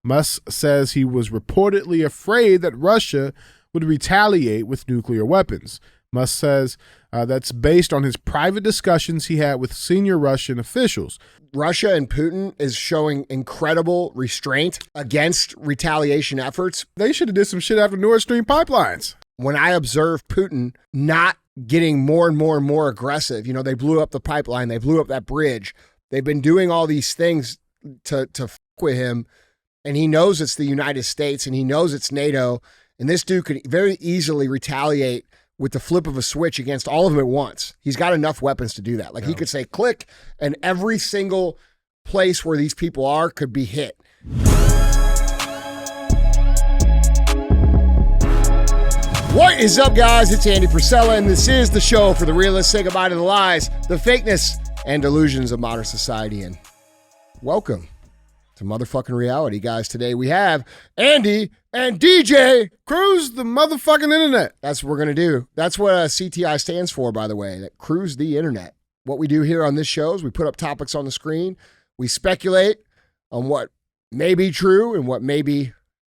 Musk says he was reportedly afraid that Russia would retaliate with nuclear weapons. Musk says that's based on his private discussions he had with senior Russian officials. Russia and Putin is showing incredible restraint against retaliation efforts. They should have did some shit after Nord Stream pipelines. When I observe Putin not getting more and more and more aggressive, they blew up the pipeline, they blew up that bridge. They've been doing all these things to fuck with him, and he knows it's the United States and he knows it's NATO, and this dude could very easily retaliate with the flip of a switch against all of them at once. He's got enough weapons to do that. He could say click, and every single place where these people are could be hit. What is up, guys? It's Andy Frisella, and this is the show for the realists. Say goodbye to the lies, the fakeness, and delusions of modern society. And welcome to motherfucking reality, guys. Today we have Andy and DJ Cruise the motherfucking internet. That's what we're going to do. That's what CTI stands for, by the way, that cruise the internet. What we do here on this show is we put up topics on the screen. We speculate on what may be true and what may be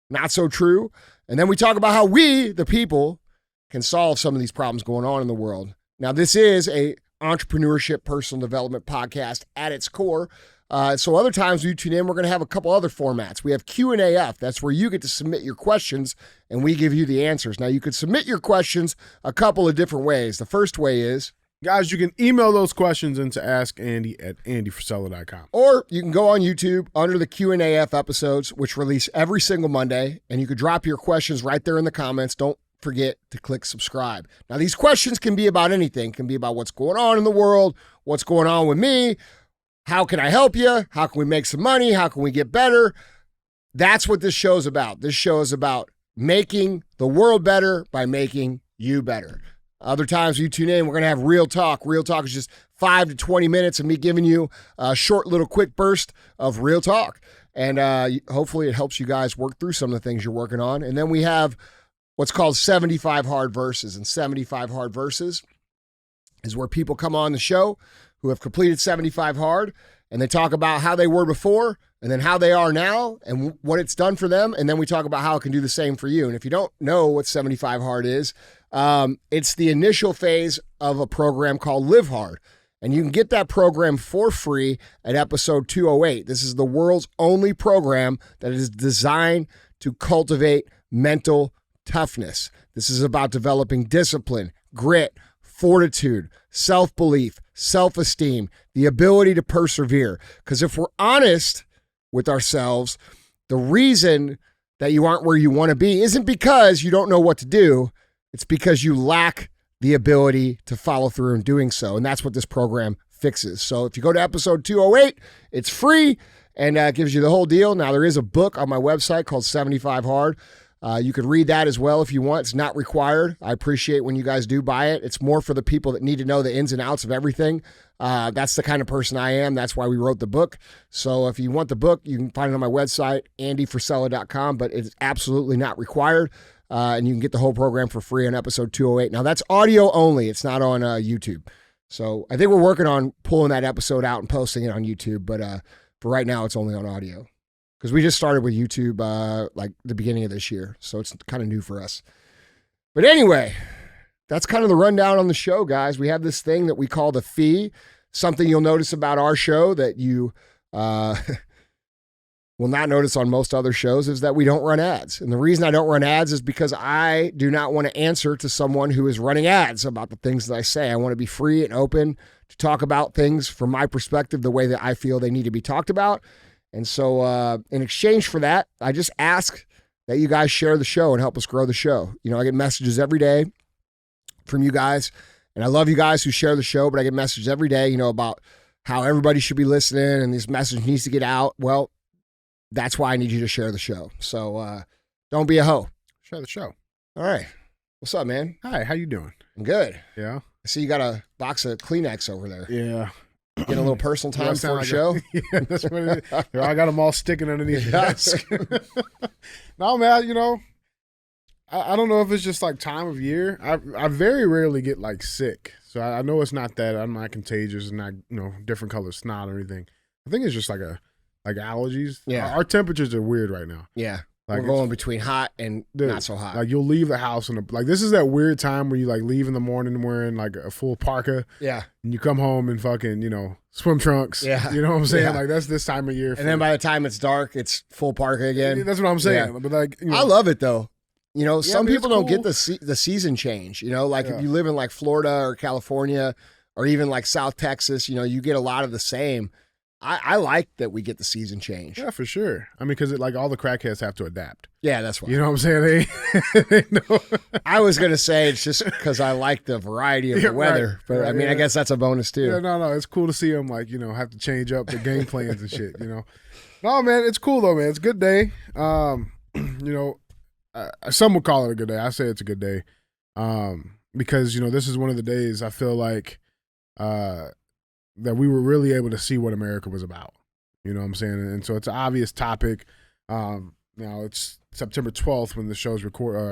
not so true. And then we talk about how we, the people, can solve some of these problems going on in the world. Now, this is a entrepreneurship, personal development podcast at its core. So other times you tune in, we're going to have a couple other formats. We have Q&AF. That's where you get to submit your questions and we give you the answers. Now, you can submit your questions a couple of different ways. The first way is, guys, you can email those questions into askandy@andyfrisella.com. Or you can go on YouTube under the Q&AF episodes, which release every single Monday, and you can drop your questions right there in the comments. Don't forget to click subscribe. Now, these questions can be about anything. It can be about what's going on in the world, what's going on with me, how can I help you, how can we make some money, how can we get better. That's what this show is about. This show is about making the world better by making you better. Other times you tune in, we're going to have Real Talk. Real Talk is just 5 to 20 minutes of me giving you a short little quick burst of Real Talk. And hopefully it helps you guys work through some of the things you're working on. And then we have what's called 75 Hard Verses. And 75 Hard Verses is where people come on the show who have completed 75 Hard, and they talk about how they were before and then how they are now and what it's done for them. And then we talk about how it can do the same for you. And if you don't know what 75 Hard is, it's the initial phase of a program called Live Hard. And you can get that program for free at episode 208. This is the world's only program that is designed to cultivate mental toughness. This is about developing discipline, grit, fortitude, self-belief, self-esteem, the ability to persevere. Because if we're honest with ourselves, the reason that you aren't where you want to be isn't because you don't know what to do. It's because you lack the ability to follow through in doing so. And that's what this program fixes. So if you go to episode 208, it's free and gives you the whole deal. Now, there is a book on my website called 75 Hard. You could read that as well if you want. It's not required. I appreciate when you guys do buy it. It's more for the people that need to know the ins and outs of everything. That's the kind of person I am. That's why we wrote the book. So if you want the book, you can find it on my website, andyfrisella.com, but it's absolutely not required. And you can get the whole program for free on episode 208. Now, that's audio only. It's not on YouTube. So I think we're working on pulling that episode out and posting it on YouTube. But for right now, it's only on audio. Because we just started with YouTube like the beginning of this year. So it's kind of new for us. But anyway, that's kind of the rundown on the show, guys. We have this thing that we call the fee. Something you'll notice about our show that you will not notice on most other shows is that we don't run ads. And the reason I don't run ads is because I do not want to answer to someone who is running ads about the things that I say. I want to be free and open to talk about things from my perspective, the way that I feel they need to be talked about. And so in exchange for that, I just ask that you guys share the show and help us grow the show. I get messages every day from you guys, and I love you guys who share the show, but I get messages every day, about how everybody should be listening and this message needs to get out. Well, that's why I need you to share the show. So don't be a hoe. Share the show. All right. What's up, man? Hi, how you doing? I'm good. Yeah. I see you got a box of Kleenex over there. Yeah. Get a little personal time before the show. Yeah, that's what it is. I got them all sticking underneath the desk. No, man, I don't know if it's just like time of year. I very rarely get like sick. So I know it's not that. I'm not contagious and not, different color snot or anything. I think it's just like a like allergies. Yeah. Our temperatures are weird right now. Yeah. Like We're going between hot and not so hot. Like you'll leave the house like this is that weird time where you like leave in the morning wearing like a full parka. Yeah. And you come home in fucking, swim trunks. Yeah. You know what I'm saying? Yeah. Like that's this time of year. And then by the time it's dark, it's full parka again. That's what I'm saying. Yeah. But like, I love it though. Some people don't cool. get the season change. Like if you live in like Florida or California or even like South Texas, you get a lot of the same. I like that we get the season change. Yeah, for sure. I mean, because like all the crackheads have to adapt. Yeah, that's why. You know what I'm saying? They know. I was going to say it's just because I like the variety of the weather. But I mean, I guess that's a bonus too. Yeah, no. It's cool to see them like, have to change up the game plans and shit, No, man, it's cool though, man. It's a good day. Some would call it a good day. I say it's a good day. Because, this is one of the days I feel like that we were really able to see what America was about. You know what I'm saying? And so it's an obvious topic. Now it's September 12th when the show's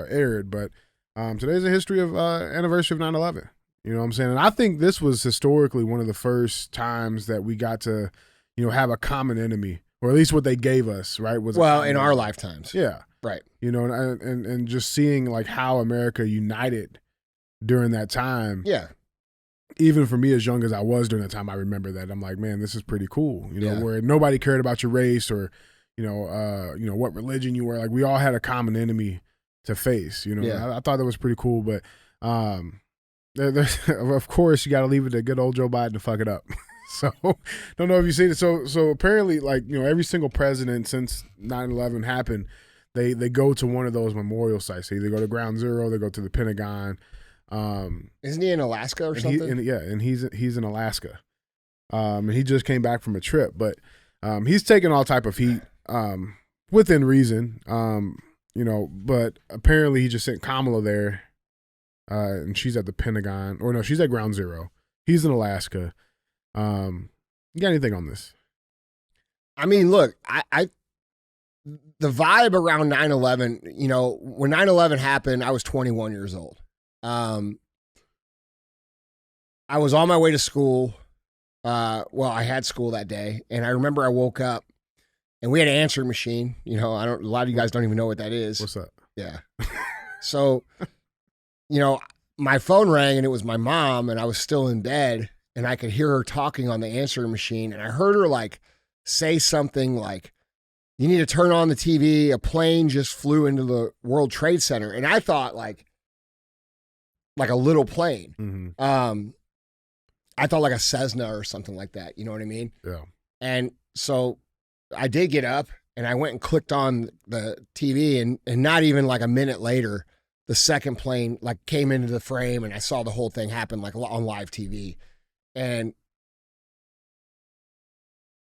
aired, but today's a history of anniversary of 9/11. You know what I'm saying? And I think this was historically one of the first times that we got to, have a common enemy, or at least what they gave us, right? Was in our lifetimes. Yeah. Right. And just seeing like how America united during that time. Yeah. Even for me, as young as I was during that time, I remember that. I'm like, man, this is pretty cool. Where nobody cared about your race or, what religion you were. Like, we all had a common enemy to face. I thought that was pretty cool. But, of course, you got to leave it to good old Joe Biden to fuck it up. So, don't know if you've seen it. So apparently, like, every single president since 9/11 happened, they go to one of those memorial sites. They either go to Ground Zero, they go to the Pentagon. Isn't he in Alaska or something? He's in Alaska. And he just came back from a trip, but he's taking all type of heat within reason. But apparently he just sent Kamala there, and she's at the Pentagon, or no, she's at Ground Zero. He's in Alaska. You got anything on this? I mean, look, I the vibe around 9/11. When 9/11 happened, I was 21 years old. I was on my way to school. I had school that day, and I remember I woke up and we had an answering machine. A lot of you guys don't even know what that is. What's that? Yeah. So, my phone rang and it was my mom, and I was still in bed, and I could hear her talking on the answering machine, and I heard her like say something like, "You need to turn on the TV. A plane just flew into the World Trade Center." And I thought like a little plane. Mm-hmm. I thought like a Cessna or something like that. You know what I mean? Yeah. And so I did get up and I went and clicked on the TV, and not even like a minute later, the second plane like came into the frame, and I saw the whole thing happen like on live TV. And,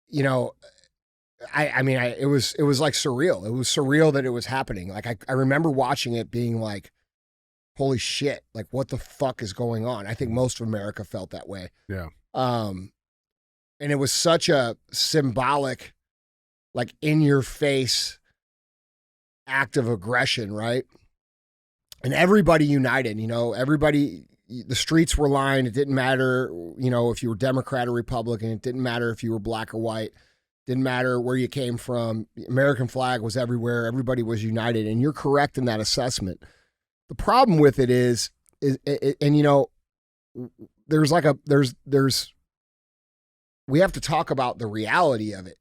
it was like surreal. It was surreal that it was happening. Like I remember watching it being like, holy shit, like what the fuck is going on? I think most of America felt that way. Yeah. And it was such a symbolic, like in your face act of aggression, right? And everybody united, everybody, the streets were lined. It didn't matter, if you were Democrat or Republican. It didn't matter if you were black or white. Didn't matter where you came from. The American flag was everywhere. Everybody was united. And you're correct in that assessment. The problem with it is we have to talk about the reality of it,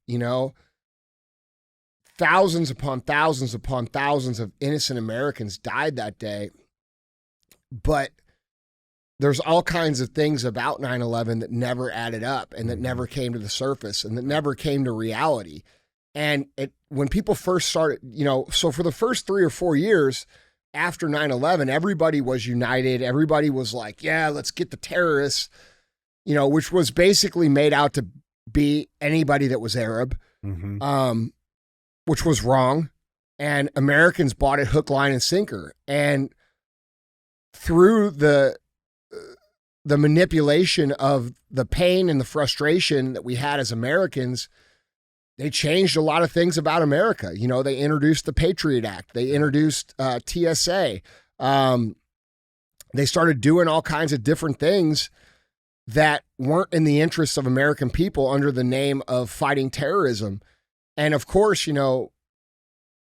thousands upon thousands upon thousands of innocent Americans died that day, but there's all kinds of things about 9/11 that never added up and that never came to the surface and that never came to reality. And when people first started, so for the first 3 or 4 years, after 9/11, everybody was united. Everybody was like, yeah, let's get the terrorists, which was basically made out to be anybody that was Arab, which was wrong. And Americans bought it hook, line, and sinker. And through the manipulation of the pain and the frustration that we had as Americans, they changed a lot of things about America. They introduced the Patriot Act. They introduced TSA. They started doing all kinds of different things that weren't in the interests of American people under the name of fighting terrorism. And of course,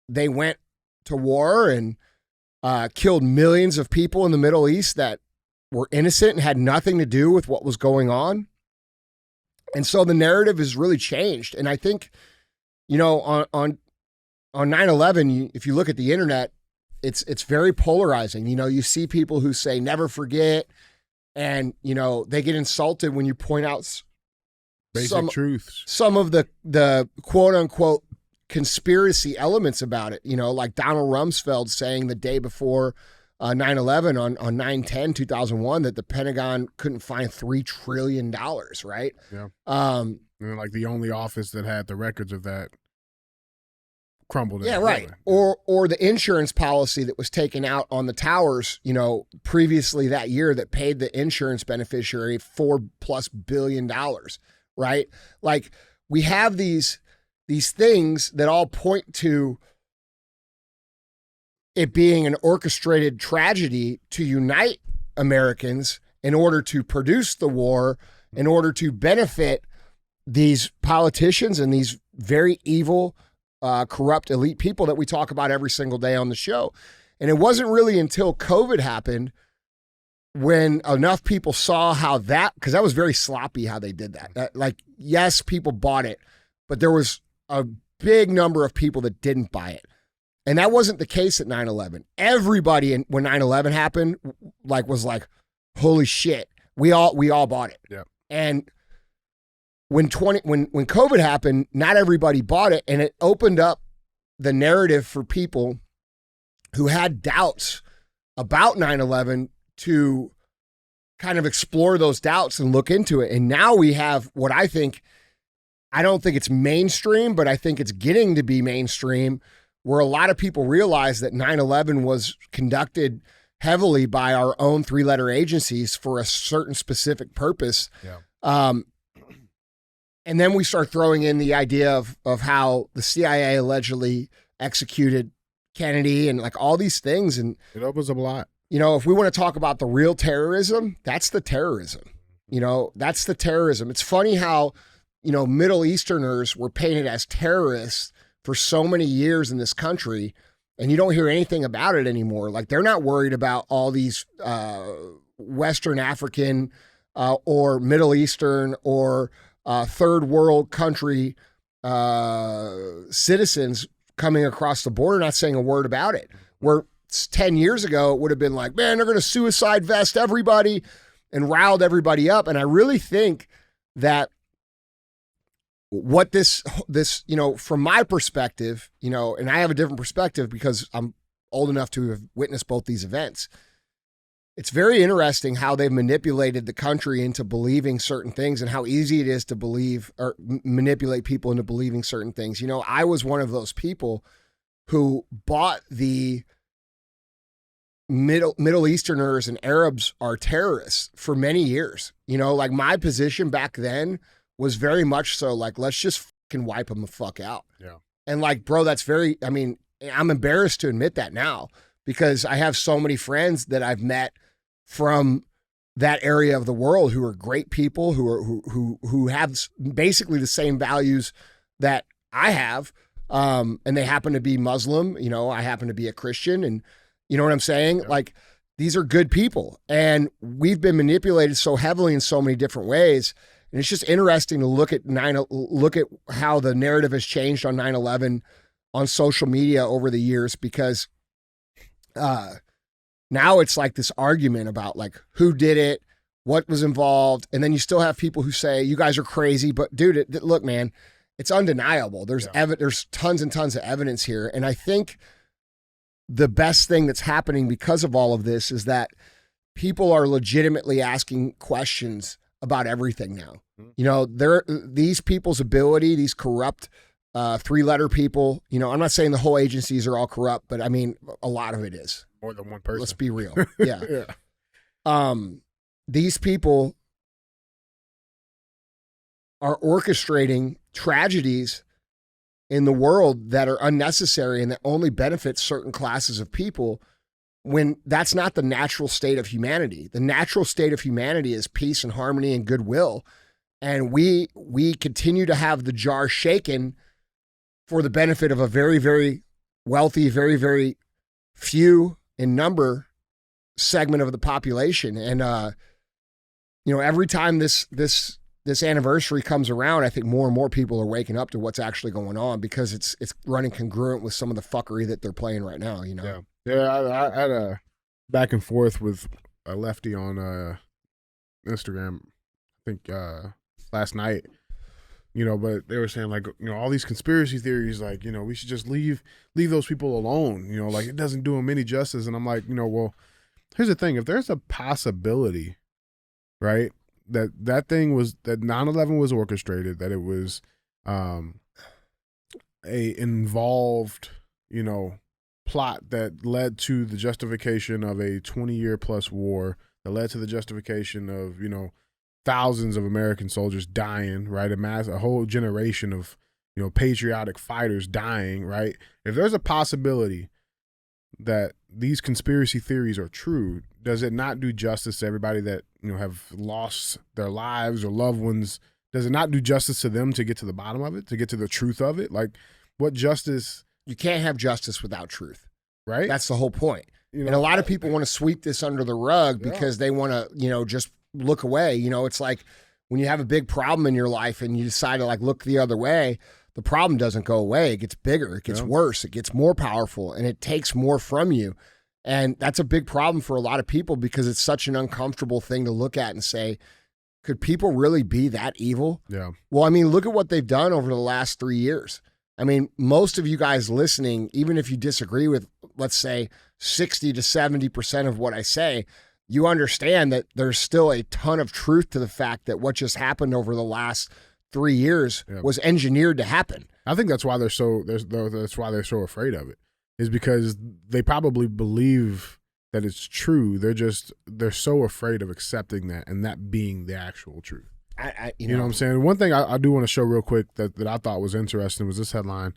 they went to war and killed millions of people in the Middle East that were innocent and had nothing to do with what was going on. And so the narrative has really changed. And I think, on 9/11, if you look at the internet, it's very polarizing. You see people who say never forget, and they get insulted when you point out basic truths, some of the quote unquote conspiracy elements about it. Like Donald Rumsfeld saying the day before 9/11 on 9/10/2001 that the Pentagon couldn't find $3 trillion, right? Yeah. And like the only office that had the records of that crumbled. Yeah, right. Or the insurance policy that was taken out on the towers, previously that year that paid the insurance beneficiary $4+ billion, right? Like we have these things that all point to it being an orchestrated tragedy to unite Americans in order to produce the war, in order to benefit these politicians and these very evil, corrupt elite people that we talk about every single day on the show. And it wasn't really until COVID happened when enough people saw how because that was very sloppy how they did that. Yes, people bought it, but there was a big number of people that didn't buy it. And that wasn't the case at 9/11. Everybody when 9/11 happened, was like, holy shit, we all bought it. Yeah. And when COVID happened, not everybody bought it, and it opened up the narrative for people who had doubts about 9/11 to kind of explore those doubts and look into it. And now we have what I don't think it's mainstream, but I think it's getting to be mainstream, where a lot of people realize that 9/11 was conducted heavily by our own 3-letter agencies for a certain specific purpose. Yeah. And then we start throwing in the idea of how the CIA allegedly executed Kennedy and all these things. And it opens up a lot. If we want to talk about the real terrorism, that's the terrorism. That's the terrorism. It's funny how, Middle Easterners were painted as terrorists for so many years in this country, and you don't hear anything about it anymore. Like, they're not worried about all these Western African or Middle Eastern or third world country citizens coming across the border, not saying a word about it. Where 10 years ago, it would have been like, man, they're going to suicide vest everybody and riled everybody up. And I really think that what this, from my perspective, and I have a different perspective because I'm old enough to have witnessed both these events. It's very interesting how they've manipulated the country into believing certain things and how easy it is to believe or manipulate people into believing certain things. I was one of those people who bought the Middle Easterners and Arabs are terrorists for many years. My position back then was very much so let's just fucking wipe them the fuck out. Yeah. And bro, that's I'm embarrassed to admit that now because I have so many friends that I've met from that area of the world who are great people, who have basically the same values that I have. And they happen to be Muslim, I happen to be a Christian, and you know what I'm saying? Yeah. These are good people, and we've been manipulated so heavily in so many different ways. And it's just interesting to look at how the narrative has changed on 9/11 on social media over the years, because now it's this argument about who did it, what was involved. And then you still have people who say, you guys are crazy, but dude, look, man, it's undeniable. There's there's tons and tons of evidence here. And I think the best thing that's happening because of all of this is that people are legitimately asking questions about everything now. These people's ability, these corrupt 3-letter people, I'm not saying the whole agencies are all corrupt, but I mean, a lot of it is. More than one person. Let's be real. Yeah. Yeah. These people are orchestrating tragedies in the world that are unnecessary and that only benefit certain classes of people, when that's not the natural state of humanity. The natural state of humanity is peace and harmony and goodwill. And we continue to have the jar shaken for the benefit of a very, very wealthy, very, very few in number segment of the population. And, every time this anniversary comes around, I think more and more people are waking up to what's actually going on, because it's running congruent with some of the fuckery that they're playing right now, I had a back and forth with a lefty on Instagram, I think last night, but they were saying, like, all these conspiracy theories, like, we should just leave those people alone, like it doesn't do them any justice. And I'm like, well, here's the thing. If there's a possibility, right, that 9/11 was orchestrated, that it was a involved, plot that led to the justification of a 20-year plus war, that led to the justification of, thousands of American soldiers dying, right? A whole generation of, patriotic fighters dying, right? If there's a possibility that these conspiracy theories are true, does it not do justice to everybody that, have lost their lives or loved ones? Does it not do justice to them to get to the bottom of it, to get to the truth of it? Like, what justice? You can't have justice without truth, right? That's the whole point. And a lot of people want to sweep this under the rug because they want to, just look away. It's like when you have a big problem in your life and you decide to look the other way, the problem doesn't go away. It gets bigger, it gets worse, it gets more powerful, and it takes more from you. And that's a big problem for a lot of people, because it's such an uncomfortable thing to look at and say, could people really be that evil? Yeah. Well, I mean, look at what they've done over the last 3 years. I mean, most of you guys listening, even if you disagree with, let's say, 60 to 70% of what I say, you understand that there's still a ton of truth to the fact that what just happened over the last 3 years was engineered to happen. I think that's why they're so afraid of it, is because they probably believe that it's true. They're so afraid of accepting that and that being the actual truth. You know what I'm saying? One thing I do want to show real quick that I thought was interesting was this headline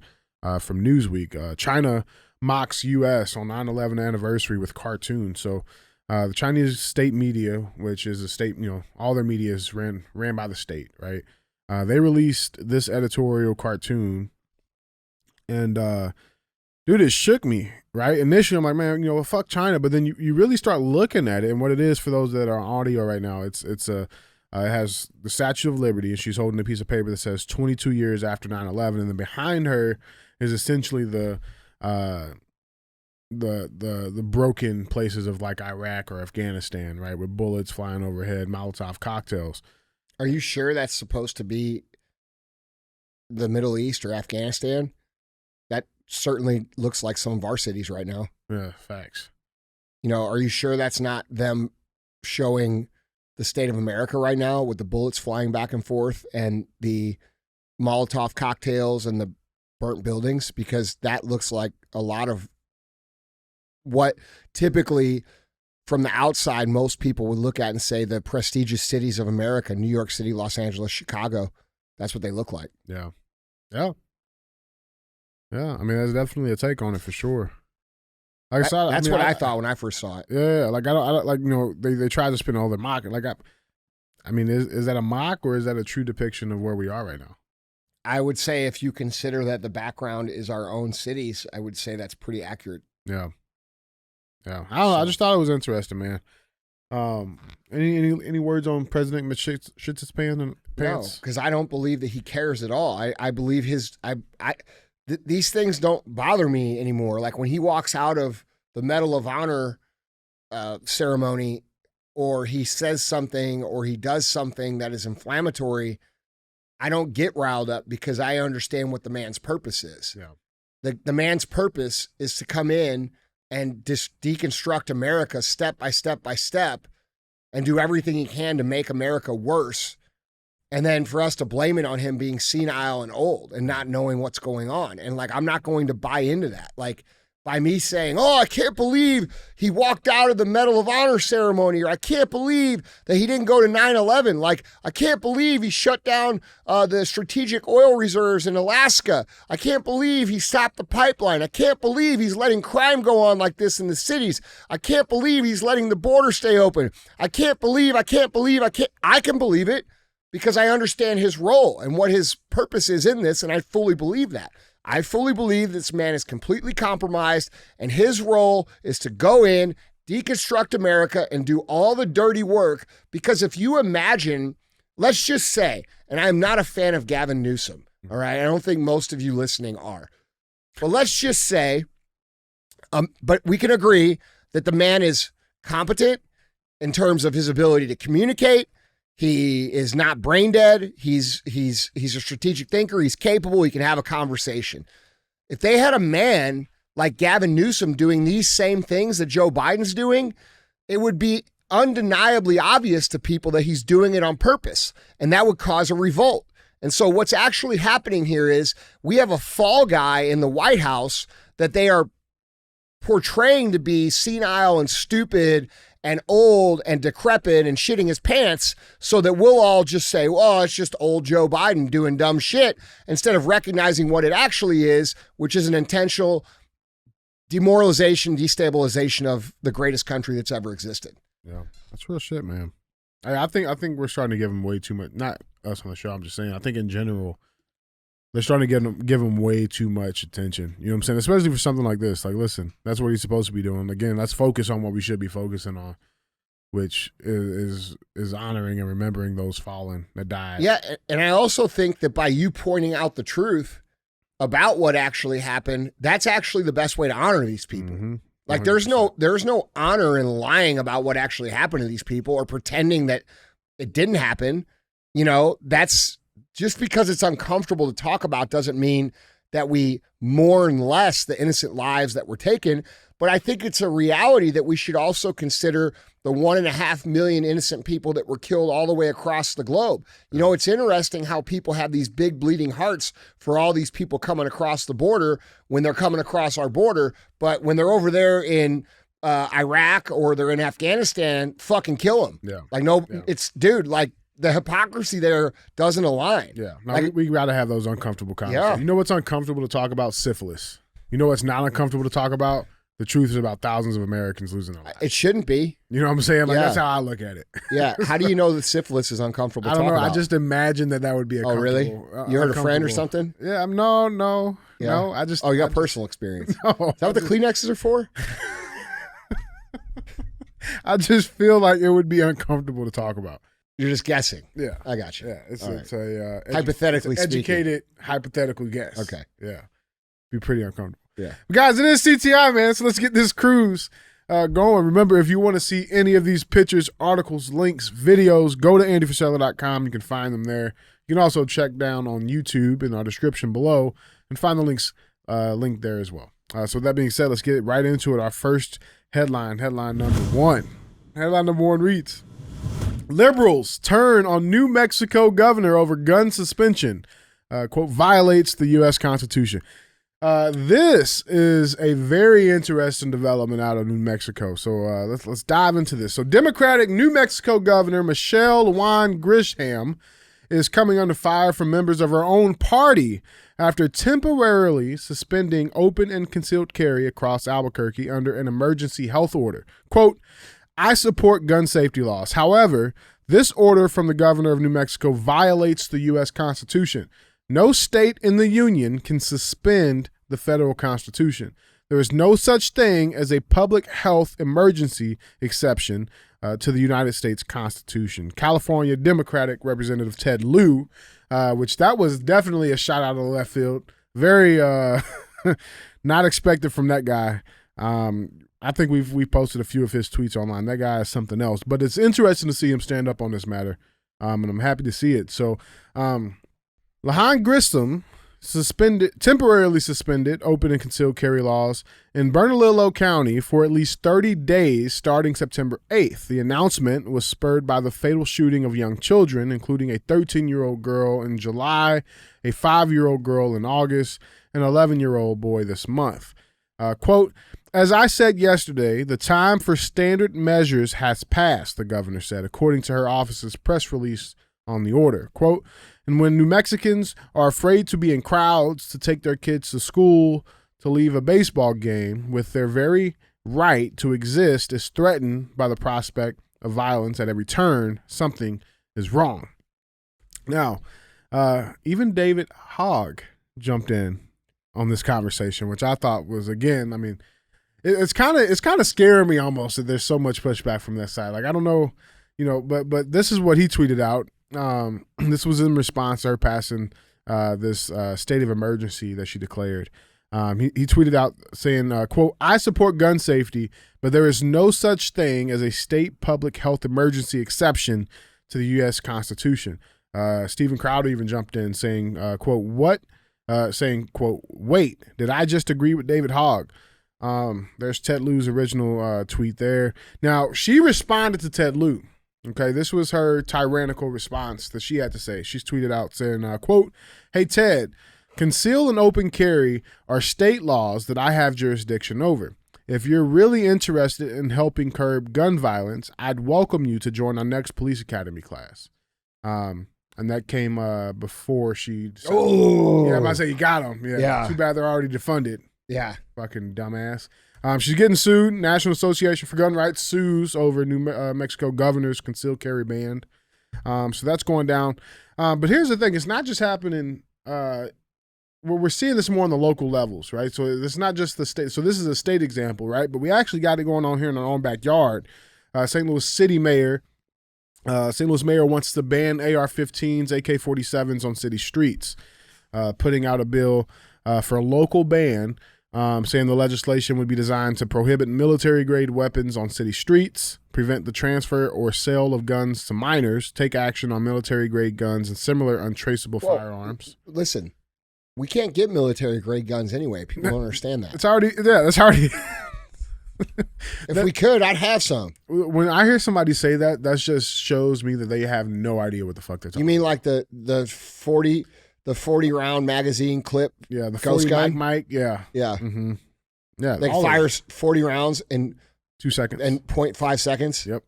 from Newsweek. China mocks U.S. on 9/11 anniversary with cartoons. So the Chinese state media, which is a state, all their media is ran by the state, right? They released this editorial cartoon, and dude, it shook me, right? Initially, I'm like, man, fuck China. But then you really start looking at it, and what it is, for those that are on audio right now, it has the Statue of Liberty, and she's holding a piece of paper that says 22 years after 9/11, and then behind her is essentially the broken places of like Iraq or Afghanistan, right, with bullets flying overhead, Molotov cocktails. Are you sure that's supposed to be the Middle East or Afghanistan? That certainly looks like some of our cities right now. Yeah, facts. Are you sure that's not them showing the state of America right now with the bullets flying back and forth and the Molotov cocktails and the burnt buildings? Because that looks like a lot of what typically from the outside most people would look at and say the prestigious cities of America, New York City, Los Angeles, Chicago, that's what they look like. Yeah. I mean, there's definitely a take on it for sure. Like that's what I thought when I first saw it. Yeah, like I don't like, they try to spin all their mock. Like I mean, is that a mock or is that a true depiction of where we are right now? I would say if you consider that the background is our own cities, I would say that's pretty accurate. Yeah. I don't know, I just thought it was interesting, man. Any words on President Shits his pants? No, because I don't believe that he cares at all. I believe these things don't bother me anymore. Like when he walks out of the Medal of Honor ceremony, or he says something, or he does something that is inflammatory, I don't get riled up because I understand what the man's purpose is. Yeah. The man's purpose is to come in and deconstruct America step by step by step and do everything he can to make America worse. And then for us to blame it on him being senile and old and not knowing what's going on. And I'm not going to buy into that. By me saying, oh, I can't believe he walked out of the Medal of Honor ceremony, or I can't believe that he didn't go to 9/11. I can't believe he shut down the strategic oil reserves in Alaska. I can't believe he stopped the pipeline. I can't believe he's letting crime go on like this in the cities. I can't believe he's letting the border stay open. I can believe it because I understand his role and what his purpose is in this, and I fully believe that. I fully believe this man is completely compromised, and his role is to go in, deconstruct America, and do all the dirty work. Because if you imagine, let's just say, and I'm not a fan of Gavin Newsom, all right? I don't think most of you listening are. But let's just say, but we can agree that the man is competent in terms of his ability to communicate. He is not brain dead. He's a strategic thinker. He's capable. He can have a conversation. If they had a man like Gavin Newsom doing these same things that Joe Biden's doing, it would be undeniably obvious to people that he's doing it on purpose, and that would cause a revolt. And so what's actually happening here is we have a fall guy in the White House that they are portraying to be senile and stupid and old and decrepit and shitting his pants so that we'll all just say, well, it's just old Joe Biden doing dumb shit, instead of recognizing what it actually is, which is an intentional demoralization, destabilization of the greatest country that's ever existed. Yeah, that's real shit, man. I think we're starting to give him way too much. Not us on the show. I'm just saying. I think in general, they're starting to give him way too much attention. You know what I'm saying? Especially for something like this. Like, listen, that's what he's supposed to be doing. Again, let's focus on what we should be focusing on, which is honoring and remembering those fallen that died. Yeah, and I also think that by you pointing out the truth about what actually happened, that's actually the best way to honor these people. Mm-hmm. Like, there's no honor in lying about what actually happened to these people or pretending that it didn't happen. You know, that's just because it's uncomfortable to talk about doesn't mean that we mourn less the innocent lives that were taken. But I think it's a reality that we should also consider the 1.5 million innocent people that were killed all the way across the globe. You know, it's interesting how people have these big bleeding hearts for all these people coming across the border when they're coming across our border. But when they're over there in Iraq or they're in Afghanistan, fucking kill them. Yeah. Like, no, it's, dude, like, the hypocrisy there doesn't align. Yeah. No, like, we got to have those uncomfortable conversations. Yeah. You know what's uncomfortable to talk about? Syphilis. You know what's not uncomfortable to talk about? The truth is about thousands of Americans losing their lives. It shouldn't be. You know what I'm saying? Like, that's how I look at it. Yeah. How do you know that syphilis is uncomfortable to I don't talk know. about? I just imagine that would be a Oh, really? You heard a friend or something? Yeah. No. Yeah. No. I just. Oh, you got personal experience. No, Is that what the Kleenexes are for? I just feel like it would be uncomfortable to talk about. You're just guessing. Yeah. I got you. Yeah. It's right. a hypothetically it's speaking. educated hypothetical guess. Okay. Yeah. Be pretty uncomfortable. Yeah. But guys, it is CTI, man. So let's get this cruise going. Remember, if you want to see any of these pictures, articles, links, videos, go to andyfrisella.com. You can find them there. You can also check down on YouTube in our description below and find the links linked there as well. So with that being said, let's get right into it. Our first headline number one. Headline number one reads, Liberals turn on New Mexico governor over gun suspension. Quote, violates the U.S. Constitution. This is a very interesting development out of New Mexico. So let's dive into this. So Democratic New Mexico Governor Michelle Lujan Grisham is coming under fire from members of her own party after temporarily suspending open and concealed carry across Albuquerque under an emergency health order. Quote, I support gun safety laws. However, this order from the governor of New Mexico violates the U.S. Constitution. No state in the union can suspend the federal Constitution. There is no such thing as a public health emergency exception to the United States Constitution. California Democratic Representative Ted Lieu, which that was definitely a shot out of the left field. Very not expected from that guy. I think we've posted a few of his tweets online. That guy is something else. But it's interesting to see him stand up on this matter, and I'm happy to see it. So, Lujan Grisham temporarily suspended open and concealed carry laws in Bernalillo County for at least 30 days starting September 8th. The announcement was spurred by the fatal shooting of young children, including a 13-year-old girl in July, a 5-year-old girl in August, and an 11-year-old boy this month. Quote, as I said yesterday, the time for standard measures has passed, the governor said, according to her office's press release on the order. Quote, and when New Mexicans are afraid to be in crowds, to take their kids to school, to leave a baseball game, with their very right to exist is threatened by the prospect of violence at every turn, something is wrong. Now, even David Hogg jumped in on this conversation, which I thought was, again, I mean, it's kind of scaring me almost that there's so much pushback from that side. Like, I don't know, but this is what he tweeted out. This was in response to her passing this state of emergency that she declared. He tweeted out saying, quote, "I support gun safety, but there is no such thing as a state public health emergency exception to the U.S. Constitution." Stephen Crowder even jumped in saying, quote, "Wait, did I just agree with David Hogg?" There's Ted Lieu's original tweet there. Now, she responded to Ted Lieu. Okay, this was her tyrannical response that she had to say. She's tweeted out saying, quote, "Hey, Ted, conceal and open carry are state laws that I have jurisdiction over. If you're really interested in helping curb gun violence, I'd welcome you to join our next police academy class." And that came before she said, Oh. Yeah, I'm about to say, you got them. Yeah. Too bad they're already defunded. Yeah. Fucking dumbass. She's getting sued. National Association for Gun Rights sues over New Mexico governor's concealed carry ban. So that's going down. But here's the thing. It's not just happening. We're seeing this more on the local levels, right? So it's not just the state. So this is a state example, right? But we actually got it going on here in our own backyard. St. Louis City Mayor. St. Louis Mayor wants to ban AR-15s, AK-47s on city streets, putting out a bill for a local ban, saying the legislation would be designed to prohibit military-grade weapons on city streets, prevent the transfer or sale of guns to minors, take action on military-grade guns and similar untraceable firearms. Listen, we can't get military-grade guns anyway. People don't understand that. That's already... If we could, I'd have some. When I hear somebody say that, that just shows me that they have no idea what the fuck they're talking about. You mean like the 40 round magazine clip? Yeah, the ghost 40 gun. Mike. Yeah, Yeah. mm-hmm. Yeah, Like all of fires 40 rounds in 2 seconds and 0.5 seconds. Yep.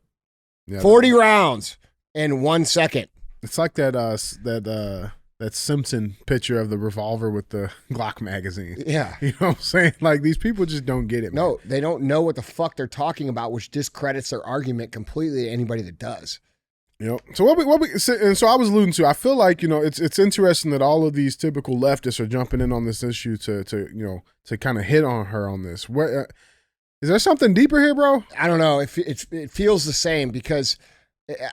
Yeah, 40 rounds in 1 second. It's like that Simpson picture of the revolver with the Glock magazine. Yeah. You know what I'm saying? Like, these people just don't get it, man. No, they don't know what the fuck they're talking about, which discredits their argument completely to anybody that does. Yep. So and so I was alluding to, I feel like, it's interesting that all of these typical leftists are jumping in on this issue to kind of hit on her on this. What is there something deeper here, bro? I don't know. It feels the same because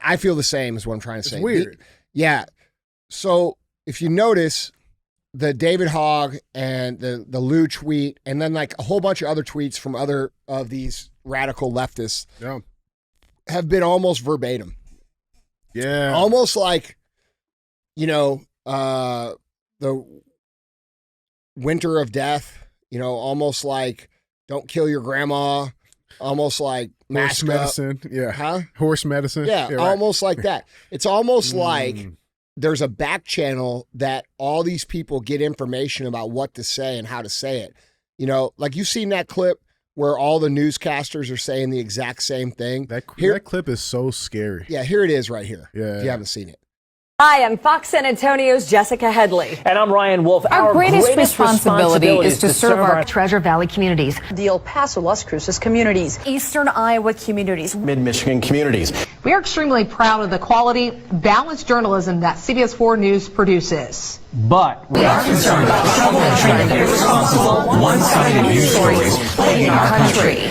I feel the same is what I'm trying to say. It's weird. Yeah. So if you notice the David Hogg and the Lieu tweet, and then like a whole bunch of other tweets from other of these radical leftists have been almost verbatim. Yeah. Almost like, the winter of death, almost like don't kill your grandma, almost like horse medicine. Yeah. Huh? Horse medicine. Yeah, right. almost like that. It's almost like there's a back channel that all these people get information about what to say and how to say it. Like you've seen that clip where all the newscasters are saying the exact same thing. That clip is so scary. Yeah, here it is right here. Yeah. If you haven't seen it. Hi, I'm Fox San Antonio's Jessica Headley. And I'm Ryan Wolf. Our greatest responsibility is to serve our Treasure Valley communities, the El Paso, Las Cruces communities, Eastern Iowa communities, Mid-Michigan communities. We are extremely proud of the quality, balanced journalism that CBS 4 News produces. But we are concerned about the trouble and irresponsible, one-sided news stories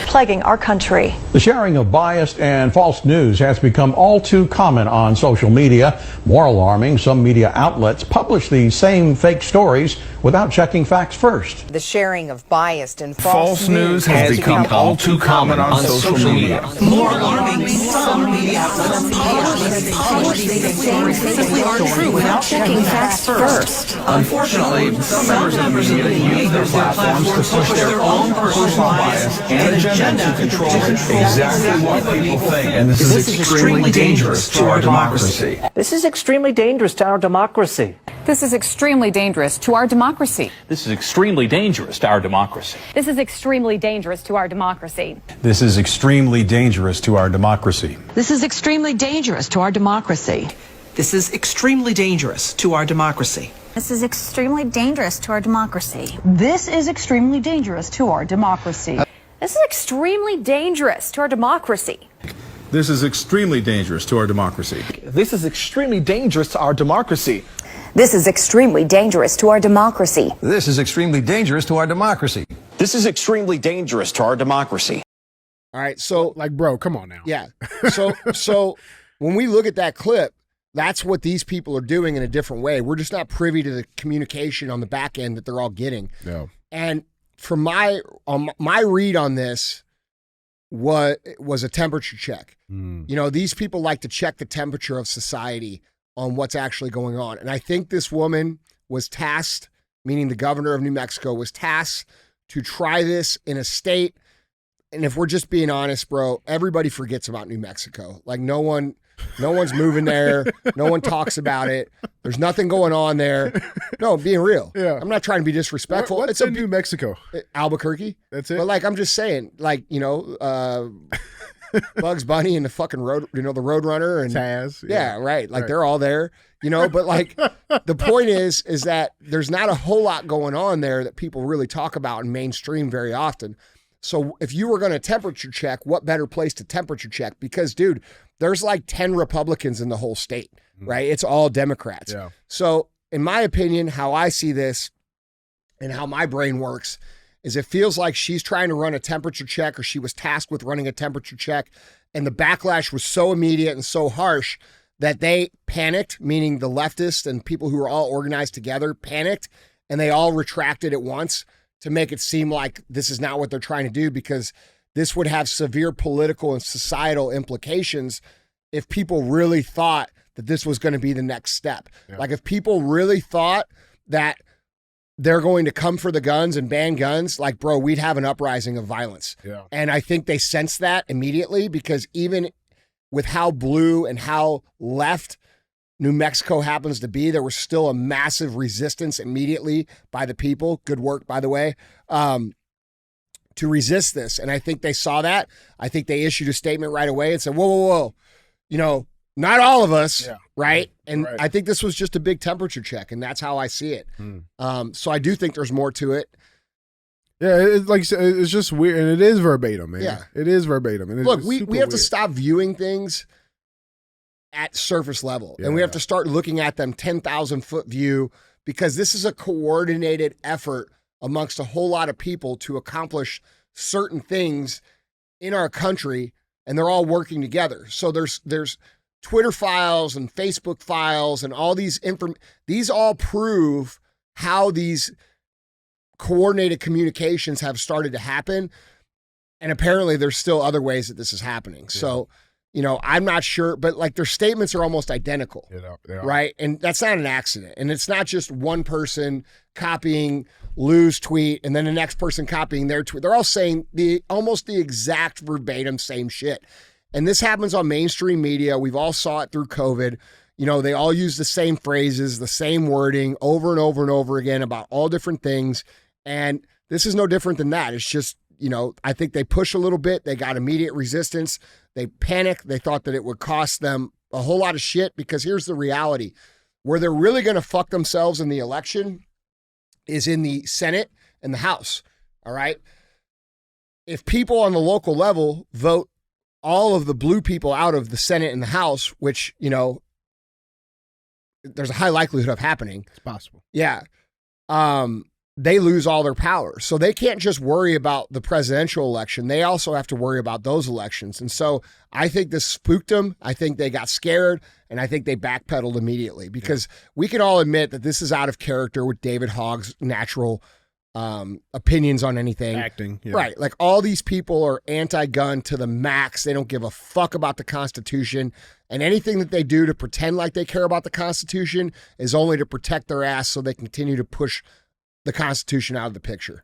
plaguing our country. The sharing of biased and false news has become all too common on social media. More alarming, some media outlets publish these same fake stories without checking facts first. The sharing of biased and false news has become all too common on social media. More alarming, some media outlets publish these same fake stories without checking facts first. Unfortunately, some members of the media use their platforms to push their own personal bias and agenda to control exactly what people think. And this is extremely dangerous to our democracy. this is extremely dangerous to our democracy. This is extremely dangerous to our democracy. This is extremely dangerous to our democracy. This is extremely dangerous to our democracy. This is extremely dangerous to our democracy. This is extremely dangerous to our democracy. This is extremely dangerous to our democracy. This is extremely dangerous to our democracy. This is extremely dangerous to our democracy. This is extremely dangerous to our democracy. This is extremely dangerous to our democracy. This is extremely dangerous to our democracy. This is extremely dangerous to our democracy. This is extremely dangerous to our democracy. This is extremely dangerous to our democracy. All right, so like, bro, come on now. Yeah. So when we look at that clip, that's what these people are doing in a different way. We're just not privy to the communication on the back end that they're all getting. Yeah. And from my read on this was a temperature check. You know, these people like to check the temperature of society on what's actually going on. And I think this woman was tasked, meaning the governor of New Mexico, was tasked to try this in a state. And if we're just being honest, bro, everybody forgets about New Mexico. Like no one's moving there. No one talks about it. There's nothing going on there. No, being real. Yeah. I'm not trying to be disrespectful. What's in New Mexico? Albuquerque. That's it. But like, I'm just saying, like, you know, Bugs Bunny and the fucking road, you know, the Roadrunner and Taz. Yeah, right. Like they're all there, you know, but like the point is that there's not a whole lot going on there that people really talk about in mainstream very often. So if you were going to temperature check, what better place to temperature check? Because, dude, there's like 10 Republicans in the whole state, right? It's all Democrats. Yeah. So in my opinion, how I see this and how my brain works is it feels like she's trying to run a temperature check, or she was tasked with running a temperature check, and the backlash was so immediate and so harsh that they panicked, meaning the leftists and people who were all organized together panicked, and they all retracted at once to make it seem like this is not what they're trying to do, because this would have severe political and societal implications if people really thought that this was going to be the next step. Yeah. Like if people really thought that they're going to come for the guns and ban guns, like, bro, we'd have an uprising of violence. Yeah. And I think they sensed that immediately, because even with how blue and how left New Mexico happens to be, there was still a massive resistance immediately by the people. Good work, by the way, to resist this. And I think they saw that. I think they issued a statement right away and said, whoa, you know, not all of us, right? And I think this was just a big temperature check, and that's how I see it. So I do think there's more to it. Yeah, like you said, it's just weird, and it is verbatim, man. Yeah. It is verbatim. And Look, we have to stop viewing things at surface level, and we have to start looking at them 10,000-foot view, because this is a coordinated effort amongst a whole lot of people to accomplish certain things in our country, and they're all working together. So there's Twitter files and Facebook files and all these these all prove how these coordinated communications have started to happen, and apparently there's still other ways that this is happening. So you know, I'm not sure, but like their statements are almost identical, right? And that's not an accident. And it's not just one person copying Lou's tweet and then the next person copying their tweet. They're all saying almost the exact verbatim same shit. And this happens on mainstream media. We've all saw it through COVID. You know, they all use the same phrases, the same wording over and over and over again about all different things. And this is no different than that. It's just, you know, I think they push a little bit. They got immediate resistance. They panicked. They thought that it would cost them a whole lot of shit, because here's the reality. Where they're really going to fuck themselves in the election is in the Senate and the House. All right. If people on the local level vote all of the blue people out of the Senate and the House, which, you know, there's a high likelihood of happening. It's possible. Yeah. They lose all their power. So they can't just worry about the presidential election. They also have to worry about those elections. And so I think this spooked them. I think they got scared, and I think they backpedaled immediately, because we can all admit that this is out of character with David Hogg's natural opinions on anything. Acting. Yeah. Right. Like all these people are anti-gun to the max. They don't give a fuck about the Constitution, and anything that they do to pretend like they care about the Constitution is only to protect their ass so they continue to push the Constitution out of the picture.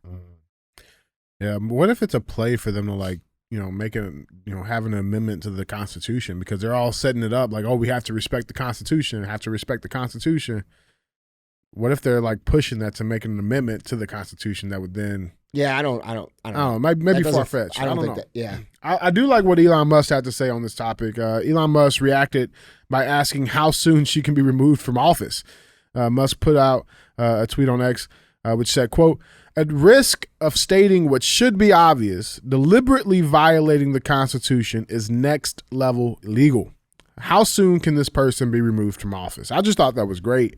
Yeah. What if it's a play for them to, like, you know, have an amendment to the Constitution, because they're all setting it up like, oh, we have to respect the Constitution, have to respect the Constitution. What if they're like pushing that to make an amendment to the Constitution that would then? Yeah, I don't know. Maybe far-fetched. I don't think know. that. Yeah. I do like what Elon Musk had to say on this topic. Elon Musk reacted by asking how soon she can be removed from office. Musk put out a tweet on X, which said, quote, "At risk of stating what should be obvious, deliberately violating the Constitution is next level illegal. How soon can this person be removed from office?" I just thought that was great.